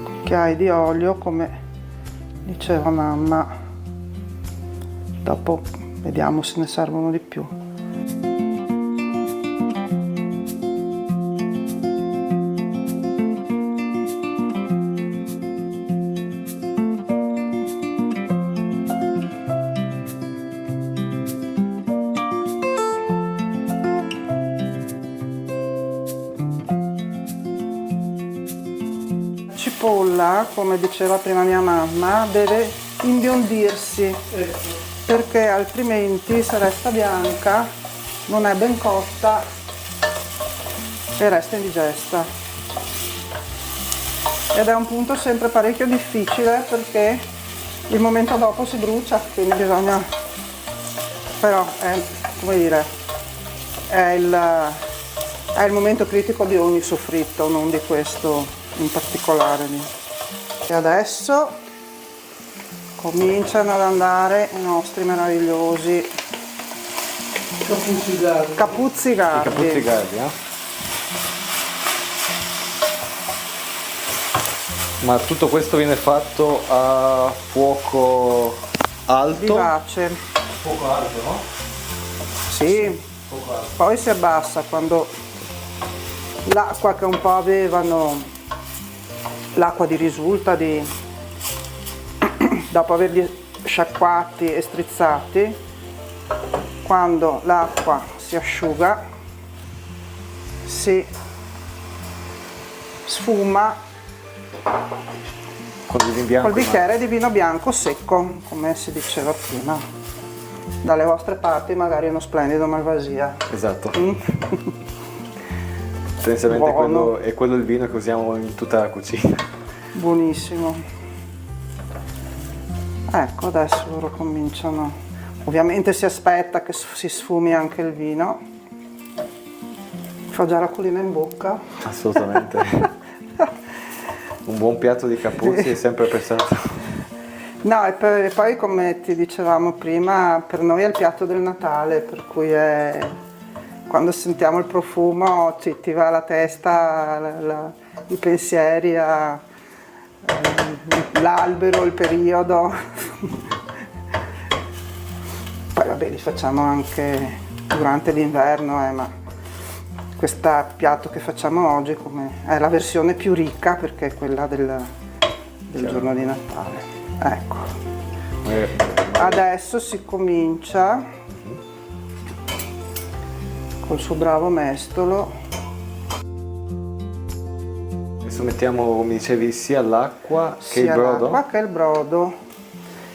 cucchiai di olio, come diceva mamma. Dopo vediamo se ne servono di più. Cipolla, come diceva prima mia mamma, deve imbiondirsi, perché altrimenti se resta bianca non è ben cotta e resta indigesta. Ed è un punto sempre parecchio difficile, perché il momento dopo si brucia, quindi bisogna, però è, come dire, è il momento critico di ogni soffritto, non di questo in particolare. E adesso cominciano ad andare i nostri meravigliosi Capuzzi Gardi. Ma tutto questo viene fatto a fuoco alto? Vivace. Fuoco alto, no? Sì, Fuoco alto. Poi si abbassa quando l'acqua che un po' avevano, l'acqua di risulta dopo averli sciacquati e strizzati, quando l'acqua si asciuga si sfuma col bicchiere di vino bianco secco, come si diceva prima. Dalle vostre parti magari uno splendido Malvasia. Esatto. Tendenzialmente è quello il vino che usiamo in tutta la cucina. Buonissimo. Ecco, adesso loro cominciano. Ovviamente si aspetta che si sfumi anche il vino. Fa già la colina in bocca. Assolutamente. Un buon piatto di capuzzi è sempre pensato. No, e poi come ti dicevamo prima, per noi è il piatto del Natale, per cui quando sentiamo il profumo ti va alla testa i pensieri l'albero, il periodo. Poi vabbè, li facciamo anche durante l'inverno, ma questo piatto che facciamo oggi è la versione più ricca, perché è quella del giorno di Natale. Ecco. Adesso si comincia col suo bravo mestolo. Adesso mettiamo, come dicevi, sia l'acqua che il brodo. L'acqua che il brodo.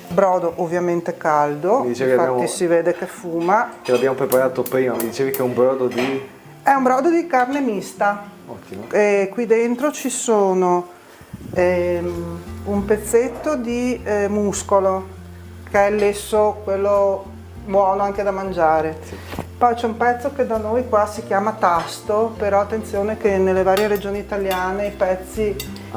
Brodo ovviamente caldo, infatti si vede che fuma. Che l'abbiamo preparato prima, mi dicevi che è un brodo di... È un brodo di carne mista. Ottimo. E qui dentro ci sono un pezzetto di muscolo, che è l'esso, quello buono anche da mangiare. Sì. Poi c'è un pezzo che da noi qua si chiama tasto, però attenzione che nelle varie regioni italiane i pezzi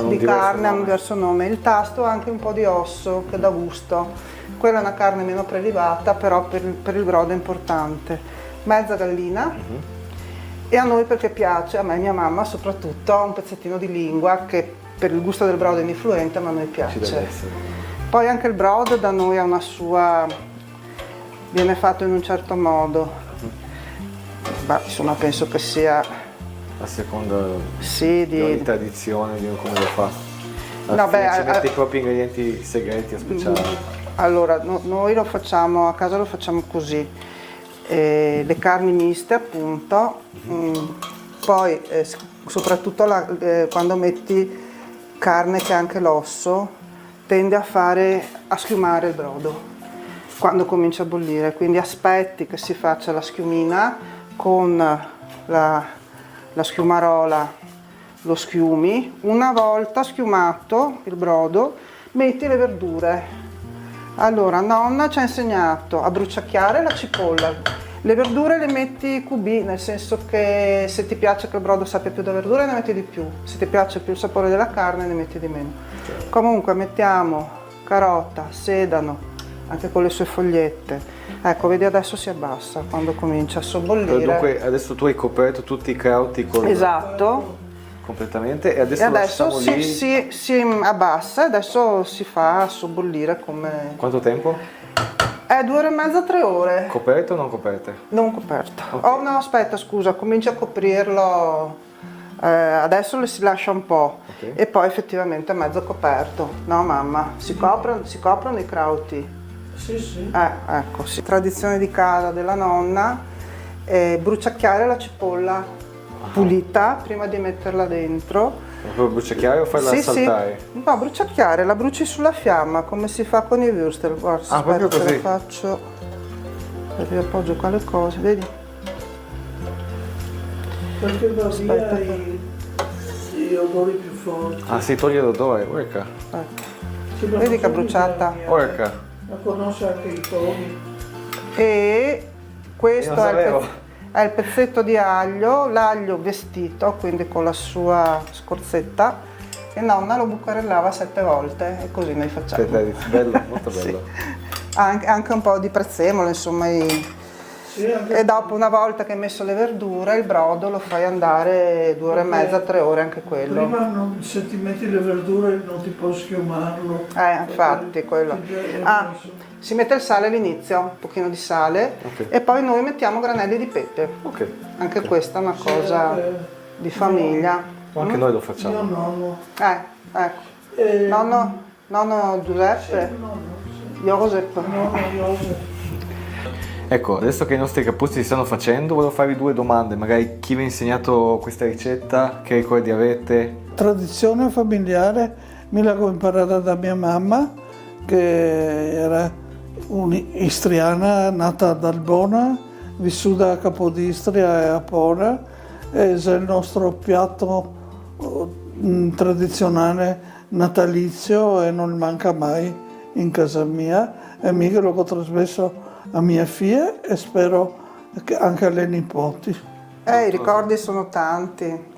di carne hanno un diverso nome. Il tasto ha anche un po' di osso che dà gusto. Quella è una carne meno prelibata, però per il brodo è importante. Mezza gallina. E a noi perché piace, a me e mia mamma soprattutto, un pezzettino di lingua che per il gusto del brodo è ininfluente, ma a noi piace. Poi anche il brodo da noi ha una sua... viene fatto in un certo modo. Beh, insomma, penso che sia a seconda di ogni tradizione, di come lo fa. No, ci mette i propri ingredienti segreti o speciali. Allora, noi lo facciamo, a casa lo facciamo così. Le carni miste, appunto, poi soprattutto quando metti carne che ha anche l'osso, tende a schiumare il brodo quando comincia a bollire, quindi aspetti che si faccia la schiumina con la schiumarola, lo schiumi. Una volta schiumato il brodo metti le verdure. Allora, nonna ci ha insegnato a bruciacchiare la cipolla. Le verdure le metti cubì, nel senso che se ti piace che il brodo sappia più da verdure ne metti di più, se ti piace più il sapore della carne ne metti di meno. Comunque mettiamo carota, sedano, anche con le sue fogliette. Ecco, vedi adesso si abbassa quando comincia a sobbollire. Però dunque adesso tu hai coperto tutti i crauti con... Esatto. Completamente, e adesso, E adesso lasciamo lì... si abbassa e adesso si fa sobbollire come... Quanto tempo? 2 ore e mezza, 3 ore. Coperte o non coperte? Non coperto. Okay. Oh no, aspetta, scusa, comincia a coprirlo, adesso le si lascia un po', okay. E poi effettivamente è mezzo coperto. No mamma, si coprono i crauti. Sì, sì. Ecco, sì. Tradizione di casa della nonna, bruciacchiare la cipolla pulita prima di metterla dentro. Proprio bruciacchiare o farla saltare? Sì. No, bruciacchiare, la bruci sulla fiamma come si fa con i würstel. Guarda, proprio così? Te la faccio, perché appoggio qua le cose, vedi? Perché va via gli odori più forti. Ah, si toglie l'odore, orca. Ecco. Vedi che è bruciata? Orca. Ma conosce anche i topi. E questo è il pezzetto di aglio, l'aglio vestito, quindi con la sua scorzetta, e nonna lo bucarellava 7 volte e così noi facciamo. Bello, molto bello. Sì. Anche un po' di prezzemolo, insomma. E dopo, una volta che hai messo le verdure, il brodo lo fai andare 2 ore e mezza, 3 ore anche quello. Prima se ti metti le verdure non ti può schiumarlo. Infatti, quello. Si mette il sale all'inizio, un pochino di sale, okay. E poi noi mettiamo granelli di pepe. Okay. Anche questa è una cosa di famiglia. Anche noi lo facciamo. Mio nonno. Ecco. Nonno Giuseppe? Josep. Nonno Josep. Ecco, adesso che i nostri capuzzi si stanno facendo, volevo farvi 2 domande. Magari chi vi ha insegnato questa ricetta, che ricordi avete? Tradizione familiare, me l'avevo imparata da mia mamma, che era un'istriana nata ad Albona, vissuta a Capodistria e a Pora, e è il nostro piatto tradizionale natalizio e non manca mai in casa mia, e mica l'ho trasmesso a mie figlie e spero che anche alle nipoti. I ricordi sono tanti.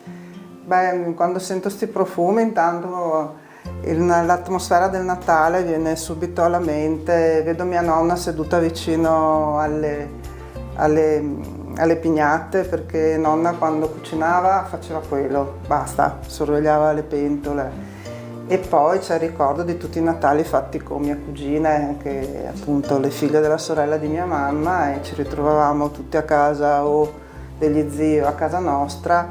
Quando sento sti profumi, intanto l'atmosfera del Natale viene subito alla mente. Vedo mia nonna seduta vicino alle pignate, perché nonna quando cucinava faceva quello, basta, sorvegliava le pentole. E poi c'è il ricordo di tutti i Natali fatti con mia cugina, che è appunto le figlie della sorella di mia mamma, e ci ritrovavamo tutti a casa o degli zii o a casa nostra,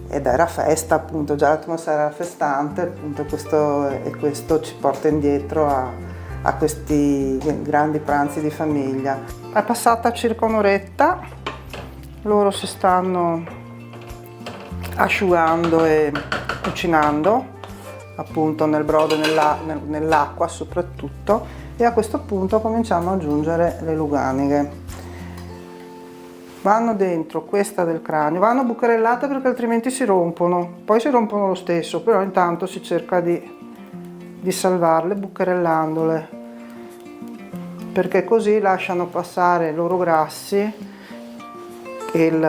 ed era festa, appunto, già l'atmosfera era festante, appunto, questo ci porta indietro a questi grandi pranzi di famiglia. È passata circa un'oretta, loro si stanno asciugando e cucinando, appunto nel brodo e nell'acqua soprattutto, e a questo punto cominciamo ad aggiungere le luganiche. Vanno dentro questa del cranio, vanno bucherellate perché altrimenti si rompono, poi si rompono lo stesso, però intanto si cerca di salvarle bucherellandole, perché così lasciano passare i loro grassi ed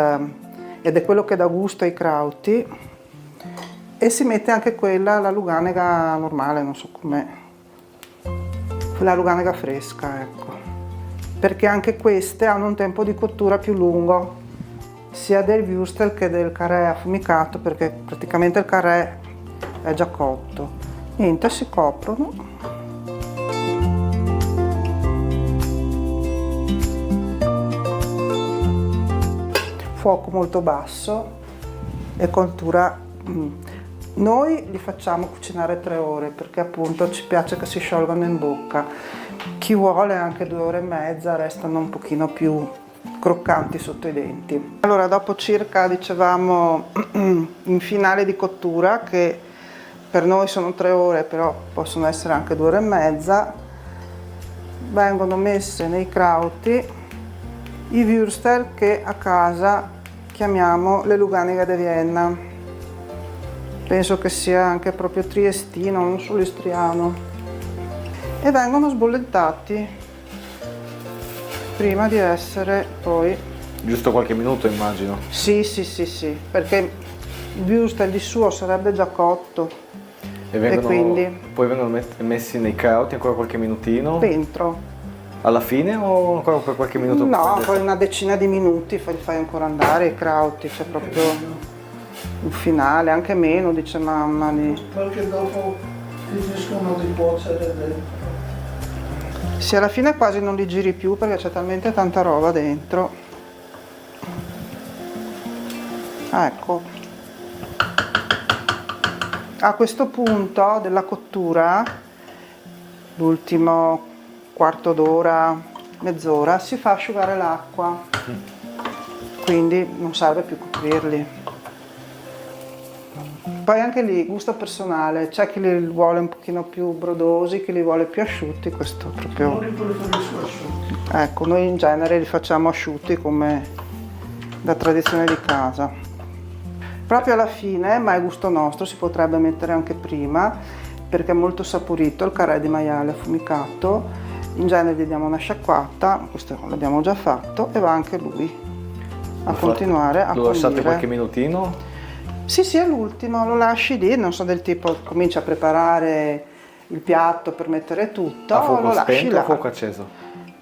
è quello che dà gusto ai crauti. E si mette anche quella, la luganega normale, non so com'è, la luganega fresca, ecco. Perché anche queste hanno un tempo di cottura più lungo, sia del würstel che del carré affumicato, perché praticamente il carré è già cotto. Niente, si coprono. Fuoco molto basso e cottura. Noi li facciamo cucinare 3 ore perché appunto ci piace che si sciolgano in bocca. Chi vuole anche 2 ore e mezza, restano un pochino più croccanti sotto i denti. Allora, dopo circa, dicevamo, in finale di cottura, che per noi sono 3 ore, però possono essere anche 2 ore e mezza, vengono messe nei crauti i würstel che a casa chiamiamo le luganige di Vienna. Penso che sia anche proprio triestino, non solo istriano. E vengono sbollettati prima di essere poi... Giusto qualche minuto, immagino. Sì, perché il würstel di suo sarebbe già cotto. E quindi... Poi vengono messi nei crauti ancora qualche minutino? Dentro. Alla fine o ancora per qualche minuto? No, poi una decina di minuti li fai ancora andare i crauti, c'è proprio il finale, anche meno, dice mamma lì. Perché dopo finiscono di cuocere dentro. Sì, alla fine quasi non li giri più perché c'è talmente tanta roba dentro. Ecco. A questo punto della cottura, l'ultimo quarto d'ora, mezz'ora, si fa asciugare l'acqua, quindi non serve più coprirli. Poi anche lì, gusto personale, c'è chi li vuole un pochino più brodosi, chi li vuole più asciutti, questo proprio... Io li preferisco asciutti. Ecco, noi in genere li facciamo asciutti come da tradizione di casa. Proprio alla fine, ma è gusto nostro, si potrebbe mettere anche prima, perché è molto saporito il carré di maiale affumicato. In genere gli diamo una sciacquata, questo l'abbiamo già fatto, e va anche lui a continuare a Lo lasciate condire. qualche minutino? Sì, è l'ultimo, lo lasci lì, non so, del tipo comincia a preparare il piatto per mettere tutto, A fuoco lo lasci spento là. o fuoco acceso?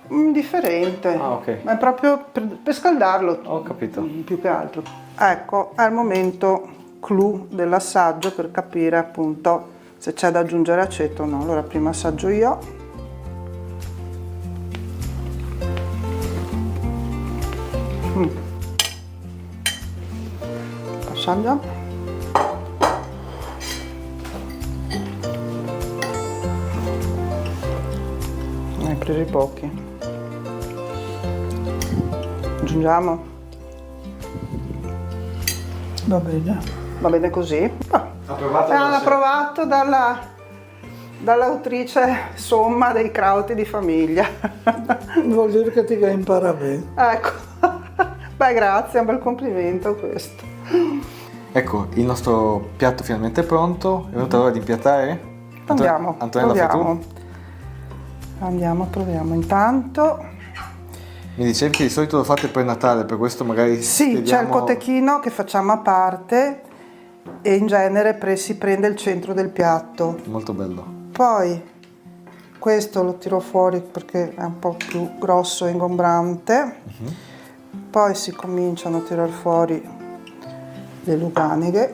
Indifferente, ok. ma è proprio per scaldarlo. Ho capito. Più che altro. Ecco, è il momento clou dell'assaggio per capire appunto se c'è da aggiungere aceto o no. Allora prima assaggio io. Assaggia. Ne hai presi pochi. Aggiungiamo? Va bene. Va bene così? Approvato Approvato dall'autrice somma dei crauti di famiglia. Vuol dire che ti impara bene. Ecco, beh grazie, è un bel complimento questo. Ecco, il nostro piatto finalmente è pronto, è venuta l'ora di impiattare? Andiamo, Antonella, fai tu? Andiamo, proviamo intanto. Mi dicevi che di solito lo fate per Natale, per questo magari Sì, c'è il spieghiamo- cotechino che facciamo a parte e in genere si prende il centro del piatto. Molto bello. Poi questo lo tiro fuori perché è un po' più grosso e ingombrante. Poi si cominciano a tirare fuori le luganighe.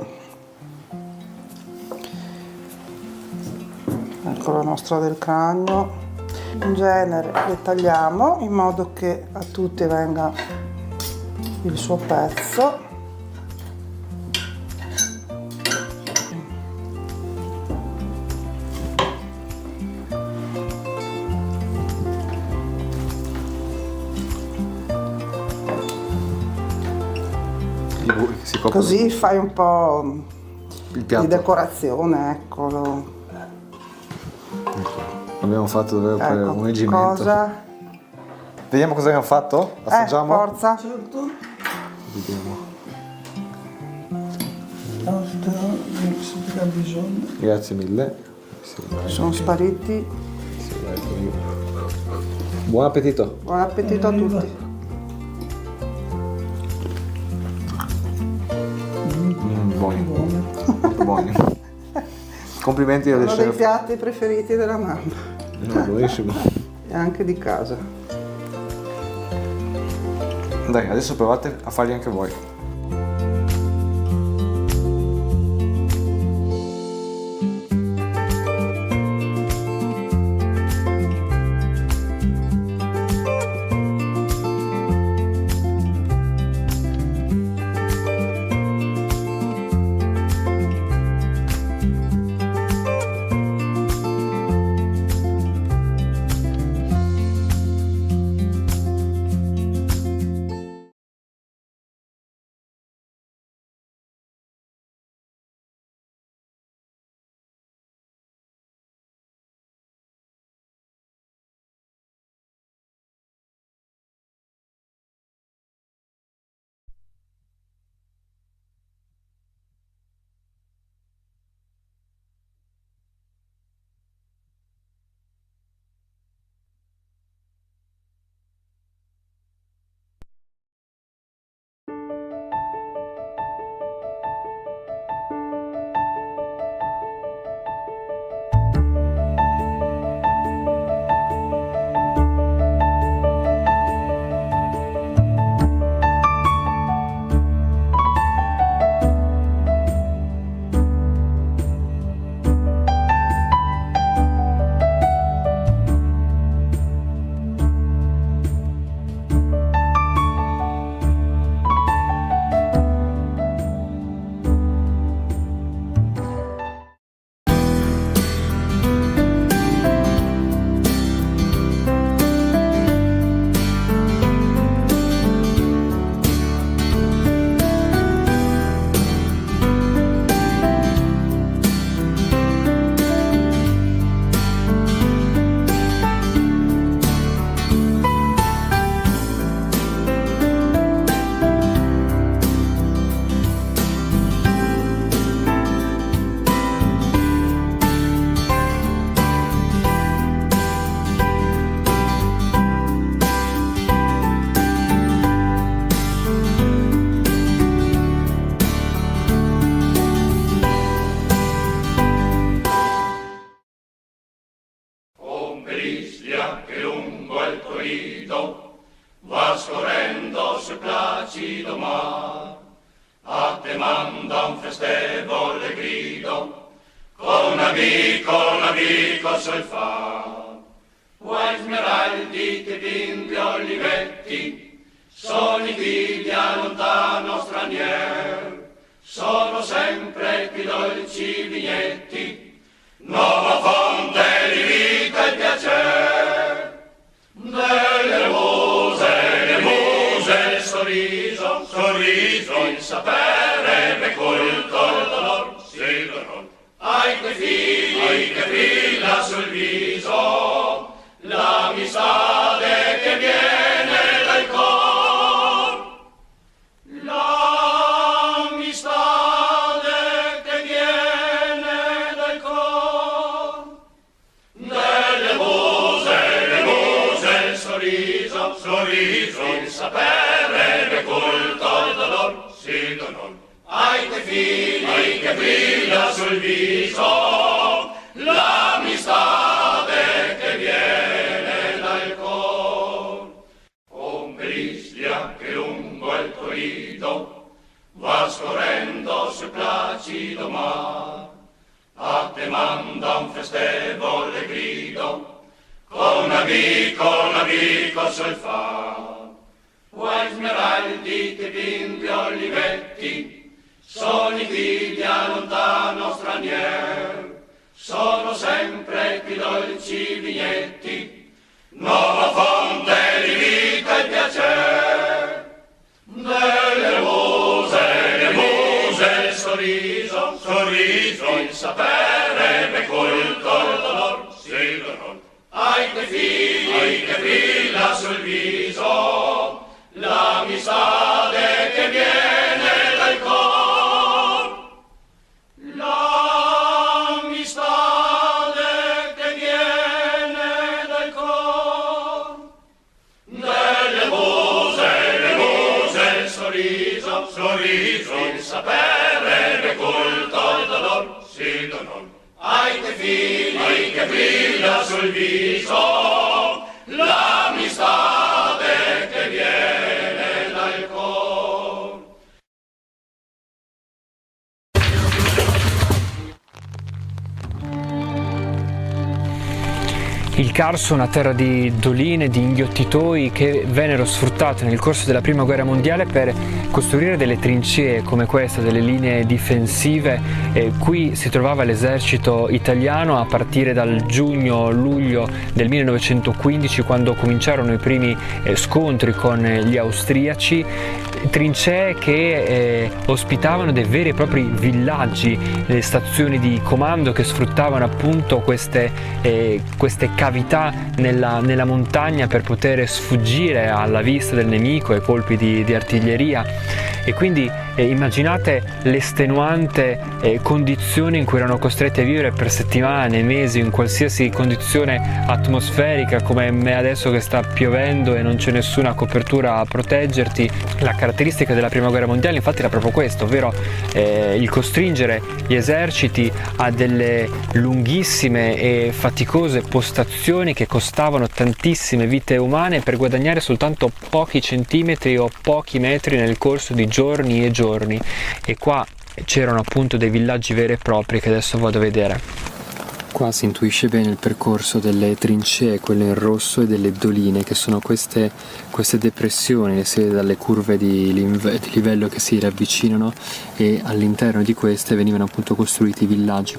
Ecco la nostra del cranio. In genere le tagliamo in modo che a tutti venga il suo pezzo. Si copre Così fai un po' il piatto. di decorazione, eccolo. Abbiamo fatto davvero per Ecco, un reggimento. cosa? Vediamo cosa abbiamo fatto? Assaggiamo? Forza. Vediamo. Bisogno. Grazie mille. Sono spariti. Buon appetito. Buon appetito a tutti. Buoni. Molto buoni. Complimenti alle Uno dei chef. piatti preferiti della mamma No, buonissimo. e anche di casa. Dai, adesso provate a farli anche voi. placido mar, a te manda un festevole grido, con amico sol fa. Guai smeraldi che bimbi olivetti, sono i figli a lontano stranier, sono sempre più dolci vignetti, nuova fonte di vita e piacer. Delle muse, sorriso, il sapere, e colto il dolor, sì dolor. Ai tuoi figli che brilla sul viso, l'amistade che viene dal cor, l'amistade che viene dal cor. Delle muse, sorriso, il sapere, e colto il dolor, sì dolor. Ai tuoi figli che brilla sul viso, l'amistade che viene dal cor. Con Briglia che lungo il tuo rido va scorrendo sul placido mar, a te manda un festevole grido, con amico sol fa. Guai smeraldi che bimbi olivetti, sono i figli a lontano stranier, sono sempre più dolci vignetti, nuova fonte di vita e piacer. Delle muse, sorriso, il sapere, e colto il dolor, sì dolor. Ai tuoi figli che brilla sul viso, l'amistade che viene dal cor, l'amistade che viene dal cor. Delle muse, sorriso, il sapere, e colto il dolor, sì dolor. Ai tuoi figli che brilla sul viso, l'amistade che viene dal cor. Il Carso, una terra di doline, di inghiottitoi che vennero sfruttate nel corso della Prima Guerra Mondiale per costruire delle trincee come questa, delle linee difensive. Qui si trovava l'esercito italiano a partire dal giugno-luglio del 1915, quando cominciarono i primi scontri con gli austriaci. Trincee che ospitavano dei veri e propri villaggi, le stazioni di comando che sfruttavano appunto queste cavità nella montagna per poter sfuggire alla vista del nemico, ai colpi di artiglieria. E quindi immaginate l'estenuante condizione in cui erano costretti a vivere per settimane, mesi, in qualsiasi condizione atmosferica, come me adesso che sta piovendo e non c'è nessuna copertura a proteggerti. La caratteristica della Prima Guerra Mondiale infatti era proprio questo, ovvero il costringere gli eserciti a delle lunghissime e faticose postazioni che costavano tantissime vite umane per guadagnare soltanto pochi centimetri o pochi metri nel corso di giorni e giorni. E qua c'erano appunto dei villaggi veri e propri che adesso vado a vedere. Qua si intuisce bene il percorso delle trincee, quelle in rosso, e delle doline, che sono queste depressioni, le si vede dalle curve di livello che si ravvicinano, e all'interno di queste venivano appunto costruiti i villaggi.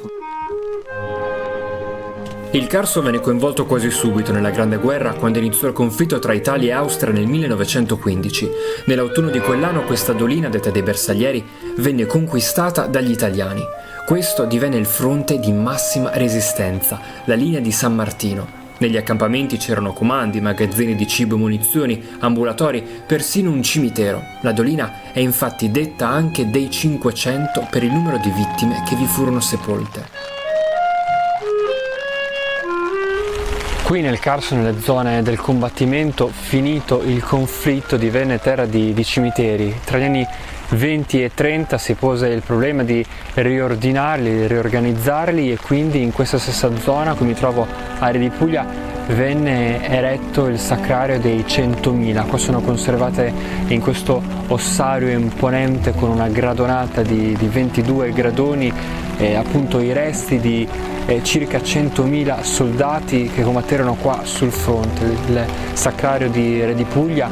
Il Carso venne coinvolto quasi subito nella Grande Guerra, quando iniziò il conflitto tra Italia e Austria nel 1915. Nell'autunno di quell'anno questa dolina, detta dei Bersaglieri, venne conquistata dagli italiani. Questo divenne il fronte di massima resistenza, la linea di San Martino. Negli accampamenti c'erano comandi, magazzini di cibo e munizioni, ambulatori, persino un cimitero. La dolina è infatti detta anche dei 500 per il numero di vittime che vi furono sepolte. Qui nel Carso, nelle zone del combattimento, finito il conflitto, divenne terra di cimiteri. Tra gli anni 20 e 30 si pose il problema di riordinarli, di riorganizzarli, e quindi in questa stessa zona, qui mi trovo, area di Puglia, venne eretto il sacrario dei 100.000. Qua sono conservate in questo ossario imponente con una gradonata di 22 gradoni appunto i resti di circa 100.000 soldati che combatterono qua sul fronte. Il sacrario di Re di Puglia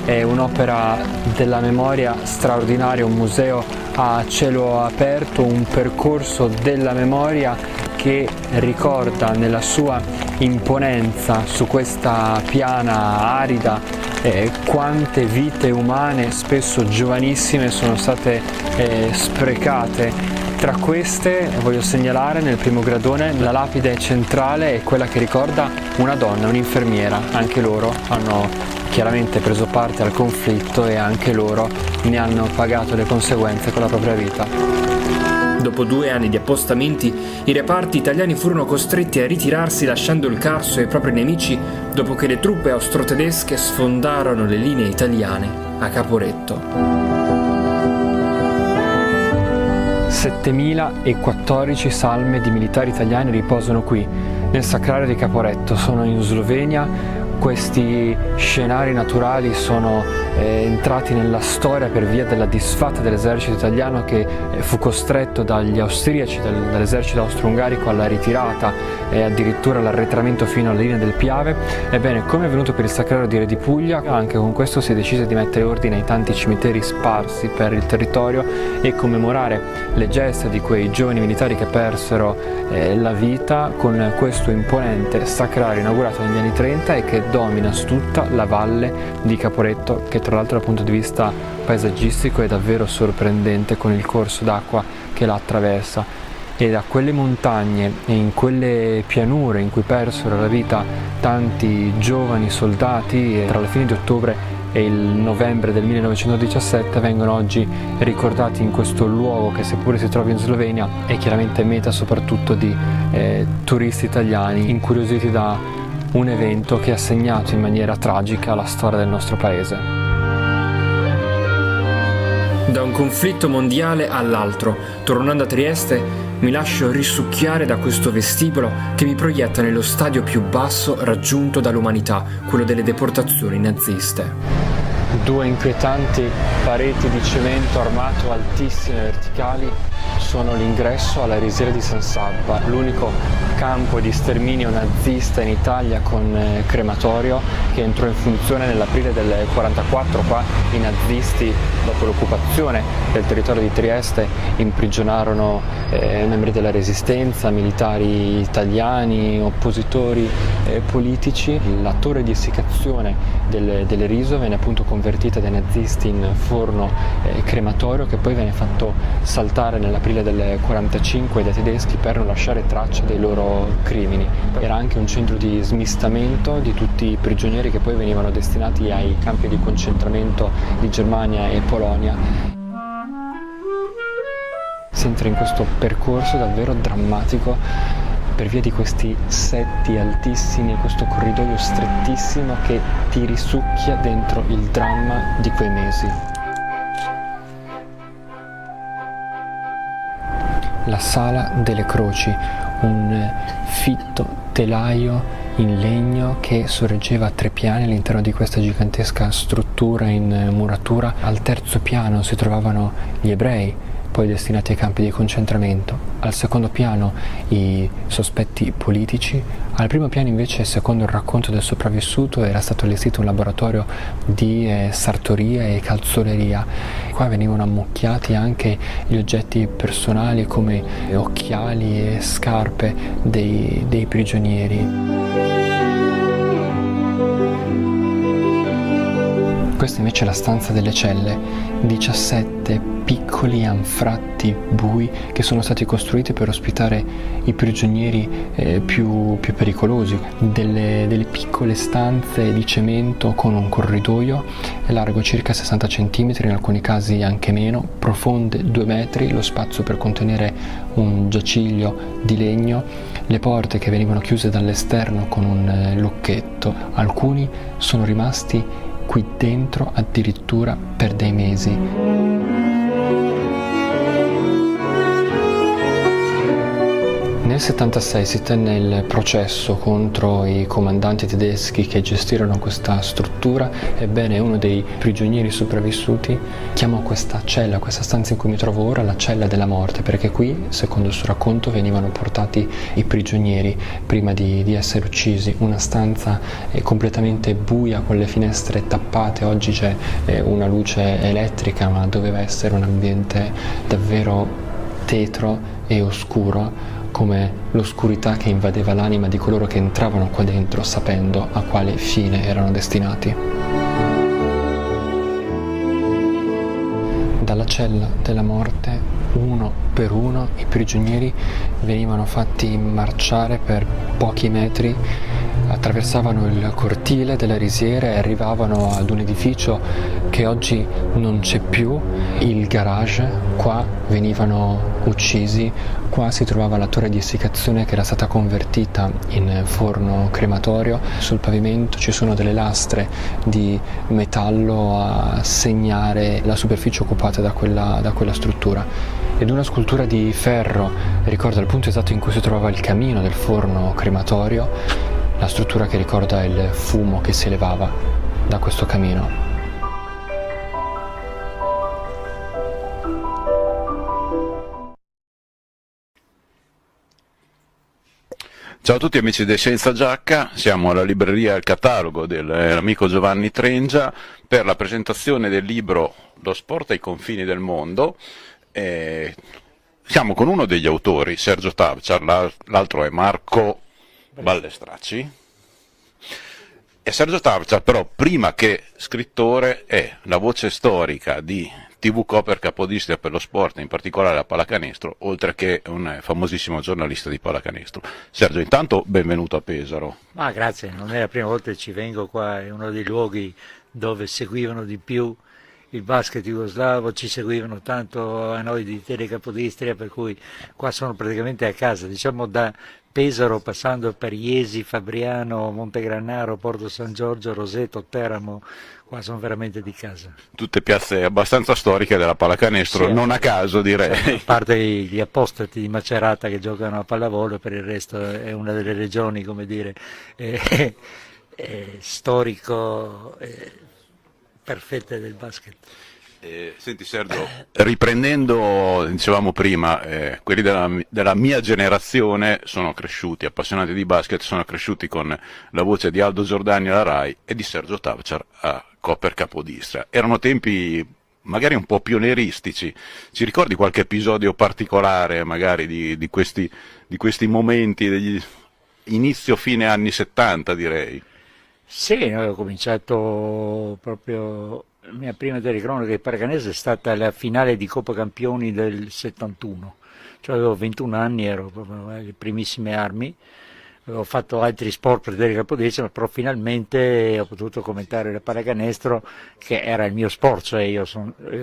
è un'opera della memoria straordinaria, un museo a cielo aperto, un percorso della memoria che ricorda nella sua imponenza su questa piana arida quante vite umane, spesso giovanissime, sono state sprecate. Tra queste voglio segnalare nel primo gradone la lapide centrale è quella che ricorda una donna, un'infermiera. Anche loro hanno chiaramente preso parte al conflitto e anche loro ne hanno pagato le conseguenze con la propria vita. Dopo 2 anni di appostamenti, i reparti italiani furono costretti a ritirarsi lasciando il Carso ai propri nemici dopo che le truppe austro-tedesche sfondarono le linee italiane a Caporetto. 7.014 salme di militari italiani riposano qui, nel sacrario di Caporetto. Sono in Slovenia. Questi scenari naturali sono entrati nella storia per via della disfatta dell'esercito italiano che fu costretto dagli austriaci, dall'esercito austro-ungarico alla ritirata e addirittura all'arretramento fino alla linea del Piave. Ebbene, come è avvenuto per il sacrario di Re di Puglia, anche con questo si è deciso di mettere ordine ai tanti cimiteri sparsi per il territorio e commemorare le gesta di quei giovani militari che persero la vita con questo imponente sacrario inaugurato negli anni 30 e che domina su tutta la valle di Caporetto, che tra l'altro dal punto di vista paesaggistico è davvero sorprendente con il corso d'acqua che la attraversa. E da quelle montagne e in quelle pianure in cui persero la vita tanti giovani soldati tra la fine di ottobre e il novembre del 1917 vengono oggi ricordati in questo luogo che, seppure si trova in Slovenia, è chiaramente meta soprattutto di turisti italiani incuriositi da un evento che ha segnato in maniera tragica la storia del nostro paese. Da un conflitto mondiale all'altro, tornando a Trieste, mi lascio risucchiare da questo vestibolo che mi proietta nello stadio più basso raggiunto dall'umanità, quello delle deportazioni naziste. 2 inquietanti pareti di cemento armato altissime verticali sono l'ingresso alla risiera di San Sabba, l'unico campo di sterminio nazista in Italia con crematorio che entrò in funzione nell'aprile del 1944. Qua i nazisti, dopo l'occupazione del territorio di Trieste, imprigionarono membri della Resistenza, militari italiani, oppositori politici. La torre di essiccazione delle Riso venne appunto convertita dai nazisti in forno crematorio che poi venne fatto saltare nell'aprile del 1945 dai tedeschi per non lasciare traccia dei loro crimini. Era anche un centro di smistamento di tutti i prigionieri che poi venivano destinati ai campi di concentramento di Germania e Polonia. Si entra in questo percorso davvero drammatico per via di questi setti altissimi e questo corridoio strettissimo che ti risucchia dentro il dramma di quei mesi. La Sala delle Croci, un fitto telaio in legno che sorreggeva a 3 piani all'interno di questa gigantesca struttura in muratura. Al terzo piano si trovavano gli ebrei, poi destinati ai campi di concentramento. Al secondo piano i sospetti politici. Al primo piano invece, secondo il racconto del sopravvissuto, era stato allestito un laboratorio di sartoria e calzoleria. Qua venivano ammucchiati anche gli oggetti personali come occhiali e scarpe dei prigionieri. Questa invece è la stanza delle celle, 17 piccoli anfratti bui che sono stati costruiti per ospitare i prigionieri più pericolosi. Delle piccole stanze di cemento con un corridoio largo circa 60 cm, in alcuni casi anche meno, profonde 2 metri, lo spazio per contenere un giaciglio di legno, le porte che venivano chiuse dall'esterno con un lucchetto. Alcuni sono rimasti qui dentro addirittura per dei mesi. Nel Nel 76 si tenne il processo contro i comandanti tedeschi che gestirono questa struttura. Ebbene, uno dei prigionieri sopravvissuti chiamò questa cella, questa stanza in cui mi trovo ora, la cella della morte, perché qui, secondo il suo racconto, venivano portati i prigionieri prima di essere uccisi. Una stanza completamente buia, con le finestre tappate. Oggi c'è una luce elettrica, ma doveva essere un ambiente davvero tetro e oscuro, come l'oscurità che invadeva l'anima di coloro che entravano qua dentro sapendo a quale fine erano destinati. Dalla cella della morte, uno per uno, i prigionieri venivano fatti marciare per pochi metri, attraversavano il cortile della risiera e arrivavano ad un edificio che oggi non c'è più, il garage. Qua venivano uccisi, qua si trovava la torre di essiccazione che era stata convertita in forno crematorio. Sul pavimento ci sono delle lastre di metallo a segnare la superficie occupata da quella struttura, ed una scultura di ferro ricorda il punto esatto in cui si trovava il camino del forno crematorio, la struttura che ricorda il fumo che si elevava da questo camino. Ciao a tutti amici di Senza Giacca, siamo alla libreria Il Catalogo dell'amico Giovanni Trengia per la presentazione del libro Lo sport ai confini del mondo. Siamo con uno degli autori, Sergio Tavčar, l'altro è Marco Ballestracci. E Sergio Tavčar però, prima che scrittore, è la voce storica di TV Koper, capodistria per lo sport, in particolare la pallacanestro, oltre che un famosissimo giornalista di pallacanestro. Sergio, intanto benvenuto a Pesaro. Ma grazie, non è la prima volta che ci vengo qua, è uno dei luoghi dove seguivano di più il basket jugoslavo, ci seguivano tanto a noi di Tele Capodistria, per cui qua sono praticamente a casa, diciamo da Pesaro passando per Iesi, Fabriano, Montegranaro, Porto San Giorgio, Roseto, Teramo, qua sono veramente di casa. Tutte piazze abbastanza storiche della pallacanestro, sì, non a caso direi. A parte gli apostati di Macerata che giocano a pallavolo, per il resto è una delle regioni, come dire, storico perfette del basket. Senti Sergio, riprendendo, dicevamo prima, quelli della mia generazione sono cresciuti, appassionati di basket, sono cresciuti con la voce di Aldo Giordani alla Rai e di Sergio Tavčar a Koper Capodistria. Erano tempi magari un po' pionieristici. Ci ricordi qualche episodio particolare magari di questi momenti, degli inizio-fine anni 70 direi? Sì, ho cominciato proprio... La mia prima telecronaca di pallacanestro è stata la finale di Coppa Campioni del 71, cioè avevo 21 anni, ero proprio alle primissime armi, avevo fatto altri sport per Tele Capodistria, però finalmente ho potuto commentare la pallacanestro, che era il mio sport, cioè io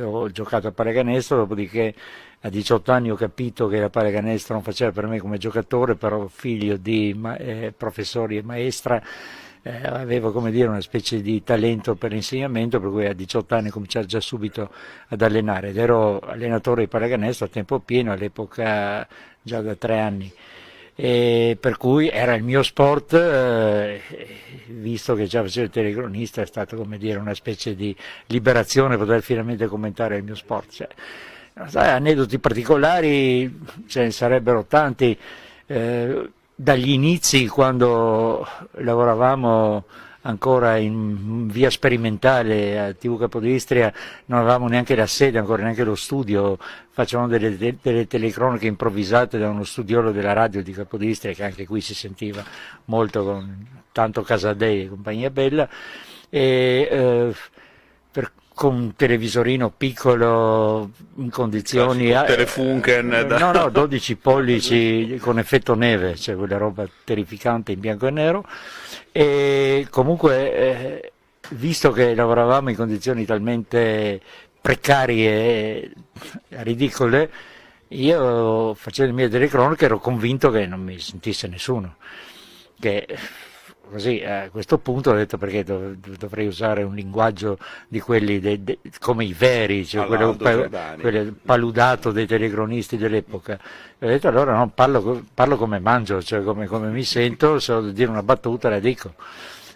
ho giocato a pallacanestro, dopodiché a 18 anni ho capito che la pallacanestro non faceva per me come giocatore, però figlio di professori e maestra, avevo, come dire, una specie di talento per l'insegnamento, per cui a 18 anni ho cominciato già subito ad allenare, ed ero allenatore di pallacanestro a tempo pieno all'epoca già da 3 anni, e per cui era il mio sport, visto che già facevo il telecronista è stato, come dire, una specie di liberazione poter finalmente commentare il mio sport. Cioè, aneddoti particolari ce ne sarebbero tanti. Dagli inizi, quando lavoravamo ancora in via sperimentale a TV Capodistria, non avevamo neanche la sede, ancora neanche lo studio, facevamo delle telecronache improvvisate da uno studiolo della radio di Capodistria, che anche qui si sentiva molto, con tanto Casadei e compagnia bella, e con un televisorino piccolo in condizioni Telefunken no 12 pollici con effetto neve, cioè quella roba terrificante in bianco e nero, e comunque visto che lavoravamo in condizioni talmente precarie e ridicole, io facevo le mie telecronache, ero convinto che non mi sentisse nessuno, che così a questo punto ho detto perché dovrei usare un linguaggio di quelli come i veri, cioè quello paludato dei telecronisti dell'epoca. E ho detto allora no, parlo come mangio, cioè come mi sento, se ho da dire una battuta la dico.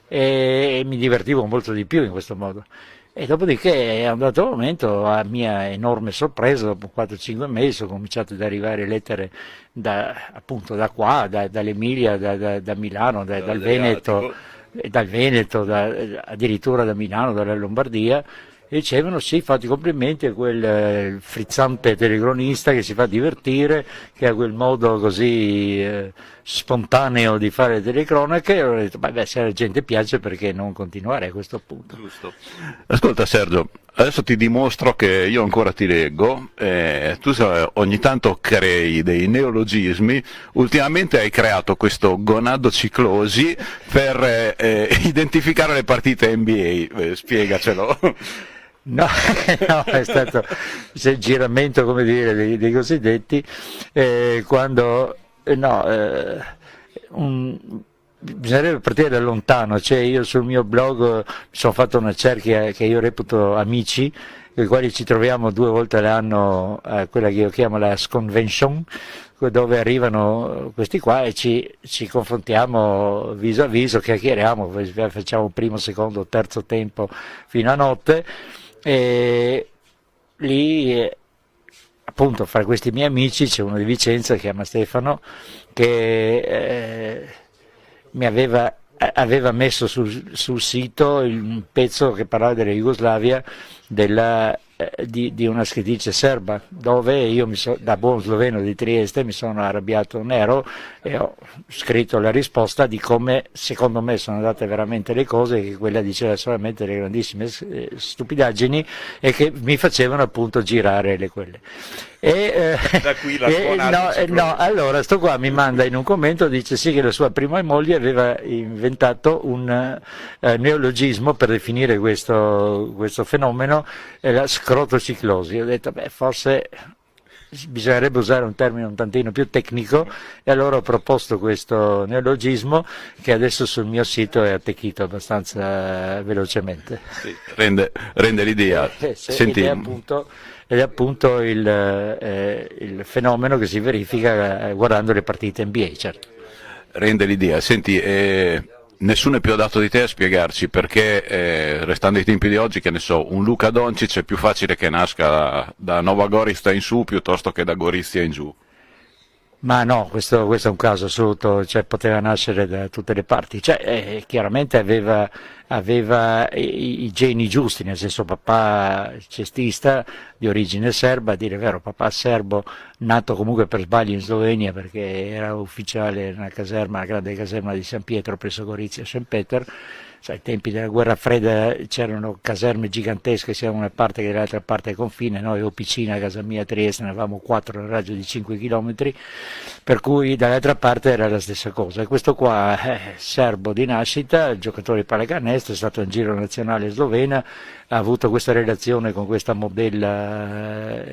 E mi divertivo molto di più in questo modo. E dopodiché a un dato momento, a mia enorme sorpresa, dopo 4-5 mesi sono cominciate ad arrivare lettere appunto da qua, dall'Emilia, da Milano, dal Veneto, addirittura da Milano, dalla Lombardia, e dicevano sì, fate i complimenti a quel frizzante telecronista che si fa divertire, che ha quel modo così spontaneo di fare telecronache, e ho detto beh, se la gente piace perché non continuare a questo punto. Giusto. Ascolta Sergio, adesso ti dimostro che io ancora ti leggo, tu ogni tanto crei dei neologismi, ultimamente hai creato questo gonadociclosi per identificare le partite NBA, spiegacelo. No, è stato il giramento, come dire, dei cosiddetti, quando bisognerebbe partire da lontano, cioè io sul mio blog mi sono fatto una cerchia che io reputo amici, con i quali ci troviamo 2 volte all'anno a quella che io chiamo la Sconvention, dove arrivano questi qua e ci confrontiamo viso a viso, chiacchieriamo, facciamo primo, secondo, terzo tempo fino a notte. E lì appunto fra questi miei amici c'è uno di Vicenza che si chiama Stefano, che mi aveva messo sul sito un pezzo che parlava della Jugoslavia, di una scrittrice serba, dove io da buon sloveno di Trieste mi sono arrabbiato nero e ho scritto la risposta di come secondo me sono andate veramente le cose, che quella diceva solamente le grandissime stupidaggini e che mi facevano appunto girare quelle. Da qui la allora sto qua mi manda in un commento, dice sì che la sua prima moglie aveva inventato un neologismo per definire questo fenomeno, la scrotociclosi. Ho detto beh, forse bisognerebbe usare un termine un tantino più tecnico, e allora ho proposto questo neologismo che adesso sul mio sito è attecchito abbastanza velocemente. Sì, rende l'idea. Senti, ed è appunto il fenomeno che si verifica guardando le partite NBA, certo. Rende l'idea. Senti, nessuno è più adatto di te a spiegarci perché, restando ai tempi di oggi, che ne so, un Luka Doncic è più facile che nasca da Nova Gorizia in su piuttosto che da Gorizia in giù. Ma no, questo è un caso assoluto, cioè poteva nascere da tutte le parti, cioè, chiaramente aveva i geni giusti, nel senso papà cestista di origine serba, a dire il vero, papà serbo, nato comunque per sbaglio in Slovenia perché era ufficiale nella caserma, la grande caserma di San Pietro presso Gorizia e St. Peter. Ai tempi della guerra fredda c'erano caserme gigantesche sia da una parte che dall'altra parte del confine, noi avevo Piccina a casa mia a Trieste, ne avevamo 4 nel raggio di 5 km, per cui dall'altra parte era la stessa cosa. E questo qua è serbo di nascita, giocatore di pallacanestro, è stato in giro nazionale slovena, ha avuto questa relazione con questa modella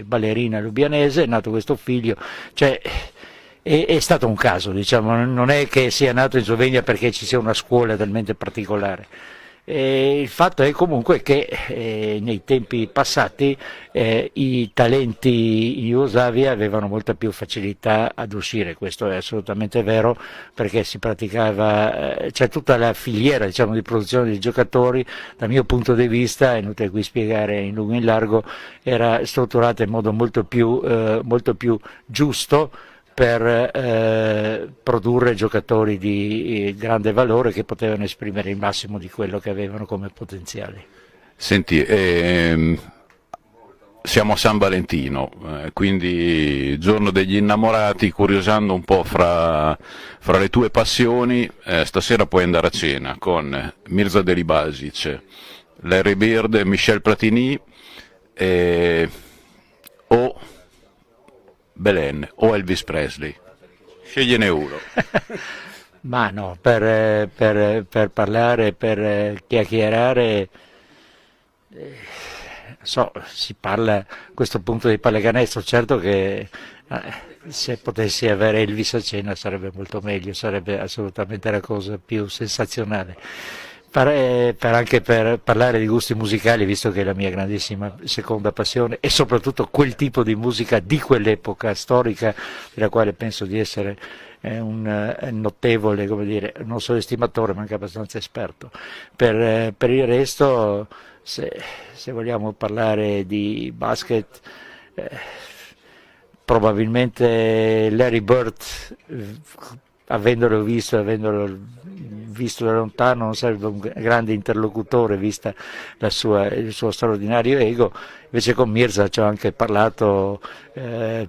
ballerina lubianese, è nato questo figlio, cioè è stato un caso, diciamo, non è che sia nato in Slovenia perché ci sia una scuola talmente particolare. Il fatto è comunque che nei tempi passati i talenti in Jugoslavia avevano molta più facilità ad uscire, questo è assolutamente vero, perché si praticava, cioè tutta la filiera, diciamo, di produzione di giocatori, dal mio punto di vista, è inutile qui spiegare in lungo e in largo, era strutturata in modo molto più giusto per produrre giocatori di grande valore che potevano esprimere il massimo di quello che avevano come potenziali. Senti, siamo a San Valentino, quindi giorno degli innamorati, curiosando un po' fra le tue passioni, stasera puoi andare a cena con Mirza Delibasic, Larry Bird, Michel Platini o Belen o Elvis Presley, scegliene uno. Ma no, per parlare, per chiacchierare, si parla a questo punto di pallacanestro, certo che se potessi avere Elvis a cena sarebbe molto meglio, sarebbe assolutamente la cosa più sensazionale. Anche per parlare di gusti musicali, visto che è la mia grandissima seconda passione, e soprattutto quel tipo di musica di quell'epoca storica, della quale penso di essere un notevole, come dire, non solo estimatore ma anche abbastanza esperto. Per il resto, se vogliamo parlare di basket, probabilmente Larry Bird, avendolo visto da lontano, non sarebbe un grande interlocutore vista il suo straordinario ego. Invece con Mirza ci ho anche parlato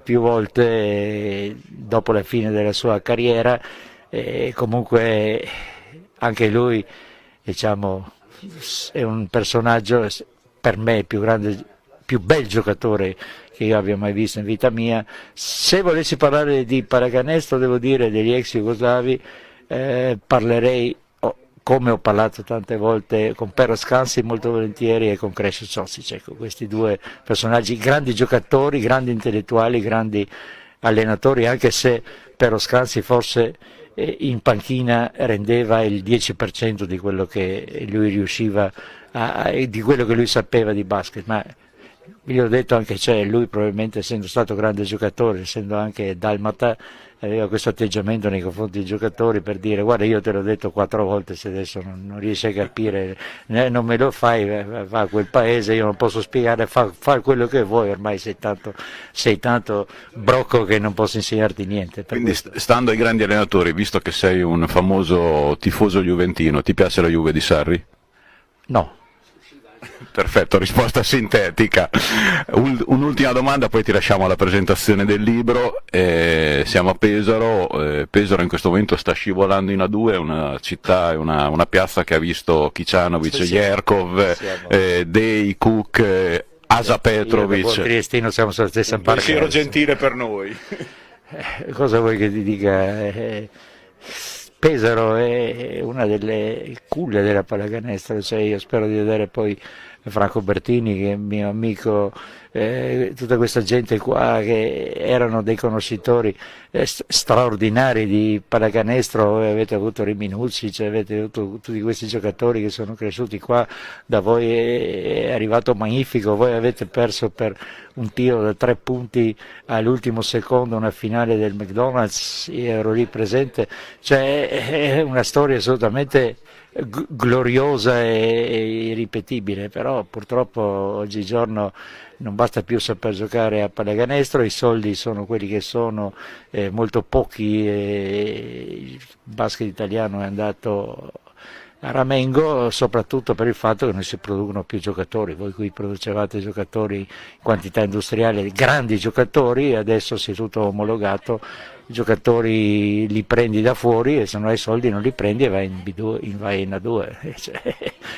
più volte dopo la fine della sua carriera, e comunque anche lui, diciamo, è un personaggio per me più grande, più bel giocatore che io abbia mai visto in vita mia. Se volessi parlare di pallacanestro, devo dire, degli ex jugoslavi, parlerei, come ho parlato tante volte, con Pero Scansi molto volentieri e con Krešo Ćosić. Ecco, questi due personaggi, grandi giocatori, grandi intellettuali, grandi allenatori, anche se Pero Scansi forse in panchina rendeva il 10% di quello che lui riusciva di quello che lui sapeva di basket, ma vi ho detto anche, lui probabilmente, essendo stato grande giocatore, essendo anche dalmata, aveva questo atteggiamento nei confronti dei giocatori per dire: guarda, io te l'ho detto 4 volte, se adesso non riesci a capire, non me lo fai, va a quel paese, io non posso spiegare, fa quello che vuoi, ormai sei tanto brocco che non posso insegnarti niente. Quindi stando ai grandi allenatori, visto che sei un famoso tifoso juventino, ti piace la Juve di Sarri? No. Perfetto, risposta sintetica. Un'ultima domanda, poi ti lasciamo alla presentazione del libro. Siamo a Pesaro. Pesaro in questo momento sta scivolando in A2, una città, una piazza che ha visto Kicanovic, Jerkov, Dei, Cook, Asa Petrovic. Io Triestino siamo sulla stessa Un barca. pensiero gentile per noi. Cosa vuoi che ti dica? Pesaro è una delle culle della pallacanestro, io spero di vedere poi Franco Bertini, che è mio amico, tutta questa gente qua che erano dei conoscitori straordinari di pallacanestro. Voi avete avuto Riminuzzi, avete avuto tutti questi giocatori che sono cresciuti qua da voi, è arrivato Magnifico, voi avete perso per un tiro da 3 punti all'ultimo secondo una finale del McDonald's, io ero lì presente, è una storia assolutamente gloriosa e irripetibile, però purtroppo oggigiorno non basta più saper giocare a pallacanestro, i soldi sono quelli che sono, molto pochi, e il basket italiano è andato a ramengo, soprattutto per il fatto che non si producono più giocatori. Voi qui producevate giocatori in quantità industriale, grandi giocatori, adesso si è tutto omologato, i giocatori li prendi da fuori e se non hai soldi non li prendi e vai in A2,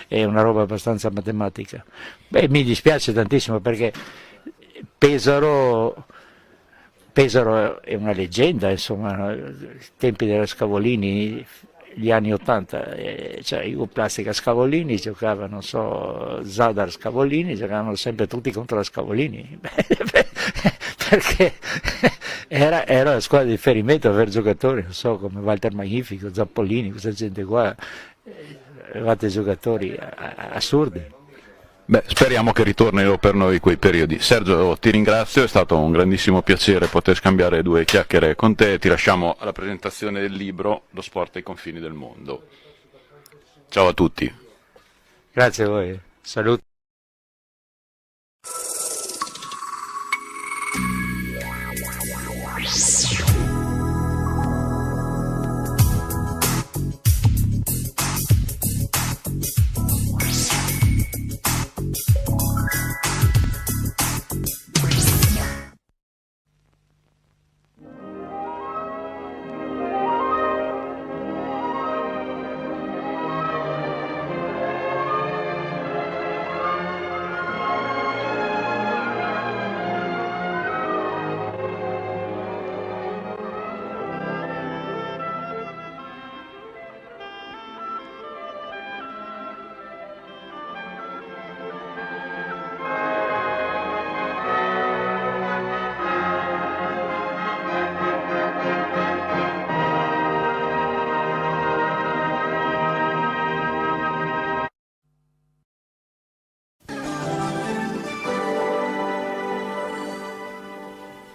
è una roba abbastanza matematica. Mi dispiace tantissimo perché Pesaro è una leggenda, insomma, i tempi della Scavolini, gli anni 80, Jugoplastica Scavolini, giocava, non so, Zadar Scavolini, giocavano sempre tutti contro la Scavolini, perché era la squadra di riferimento per giocatori, non so, come Walter Magnifico, Zappolini, questa gente qua, avevate giocatori assurdi. Speriamo che ritornino per noi quei periodi. Sergio, ti ringrazio, è stato un grandissimo piacere poter scambiare 2 chiacchiere con te. Ti lasciamo alla presentazione del libro Lo sport ai confini del mondo. Ciao a tutti. Grazie a voi, saluti.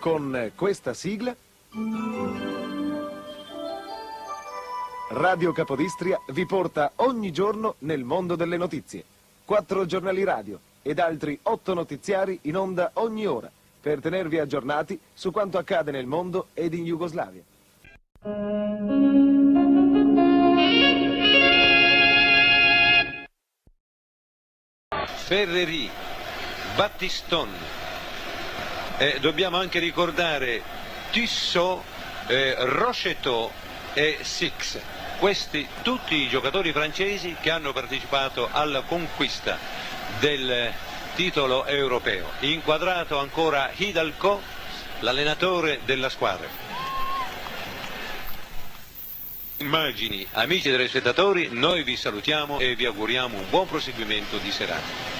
con questa sigla Radio Capodistria vi porta ogni giorno nel mondo delle notizie. 4 giornali radio ed altri 8 notiziari in onda ogni ora per tenervi aggiornati su quanto accade nel mondo ed in Jugoslavia. Ferreri, Battiston, dobbiamo anche ricordare Tissot, Rocheteau e Six. Questi tutti i giocatori francesi che hanno partecipato alla conquista del titolo europeo. Inquadrato ancora Hidalgo, l'allenatore della squadra. Immagini, amici telespettatori, noi vi salutiamo e vi auguriamo un buon proseguimento di serata.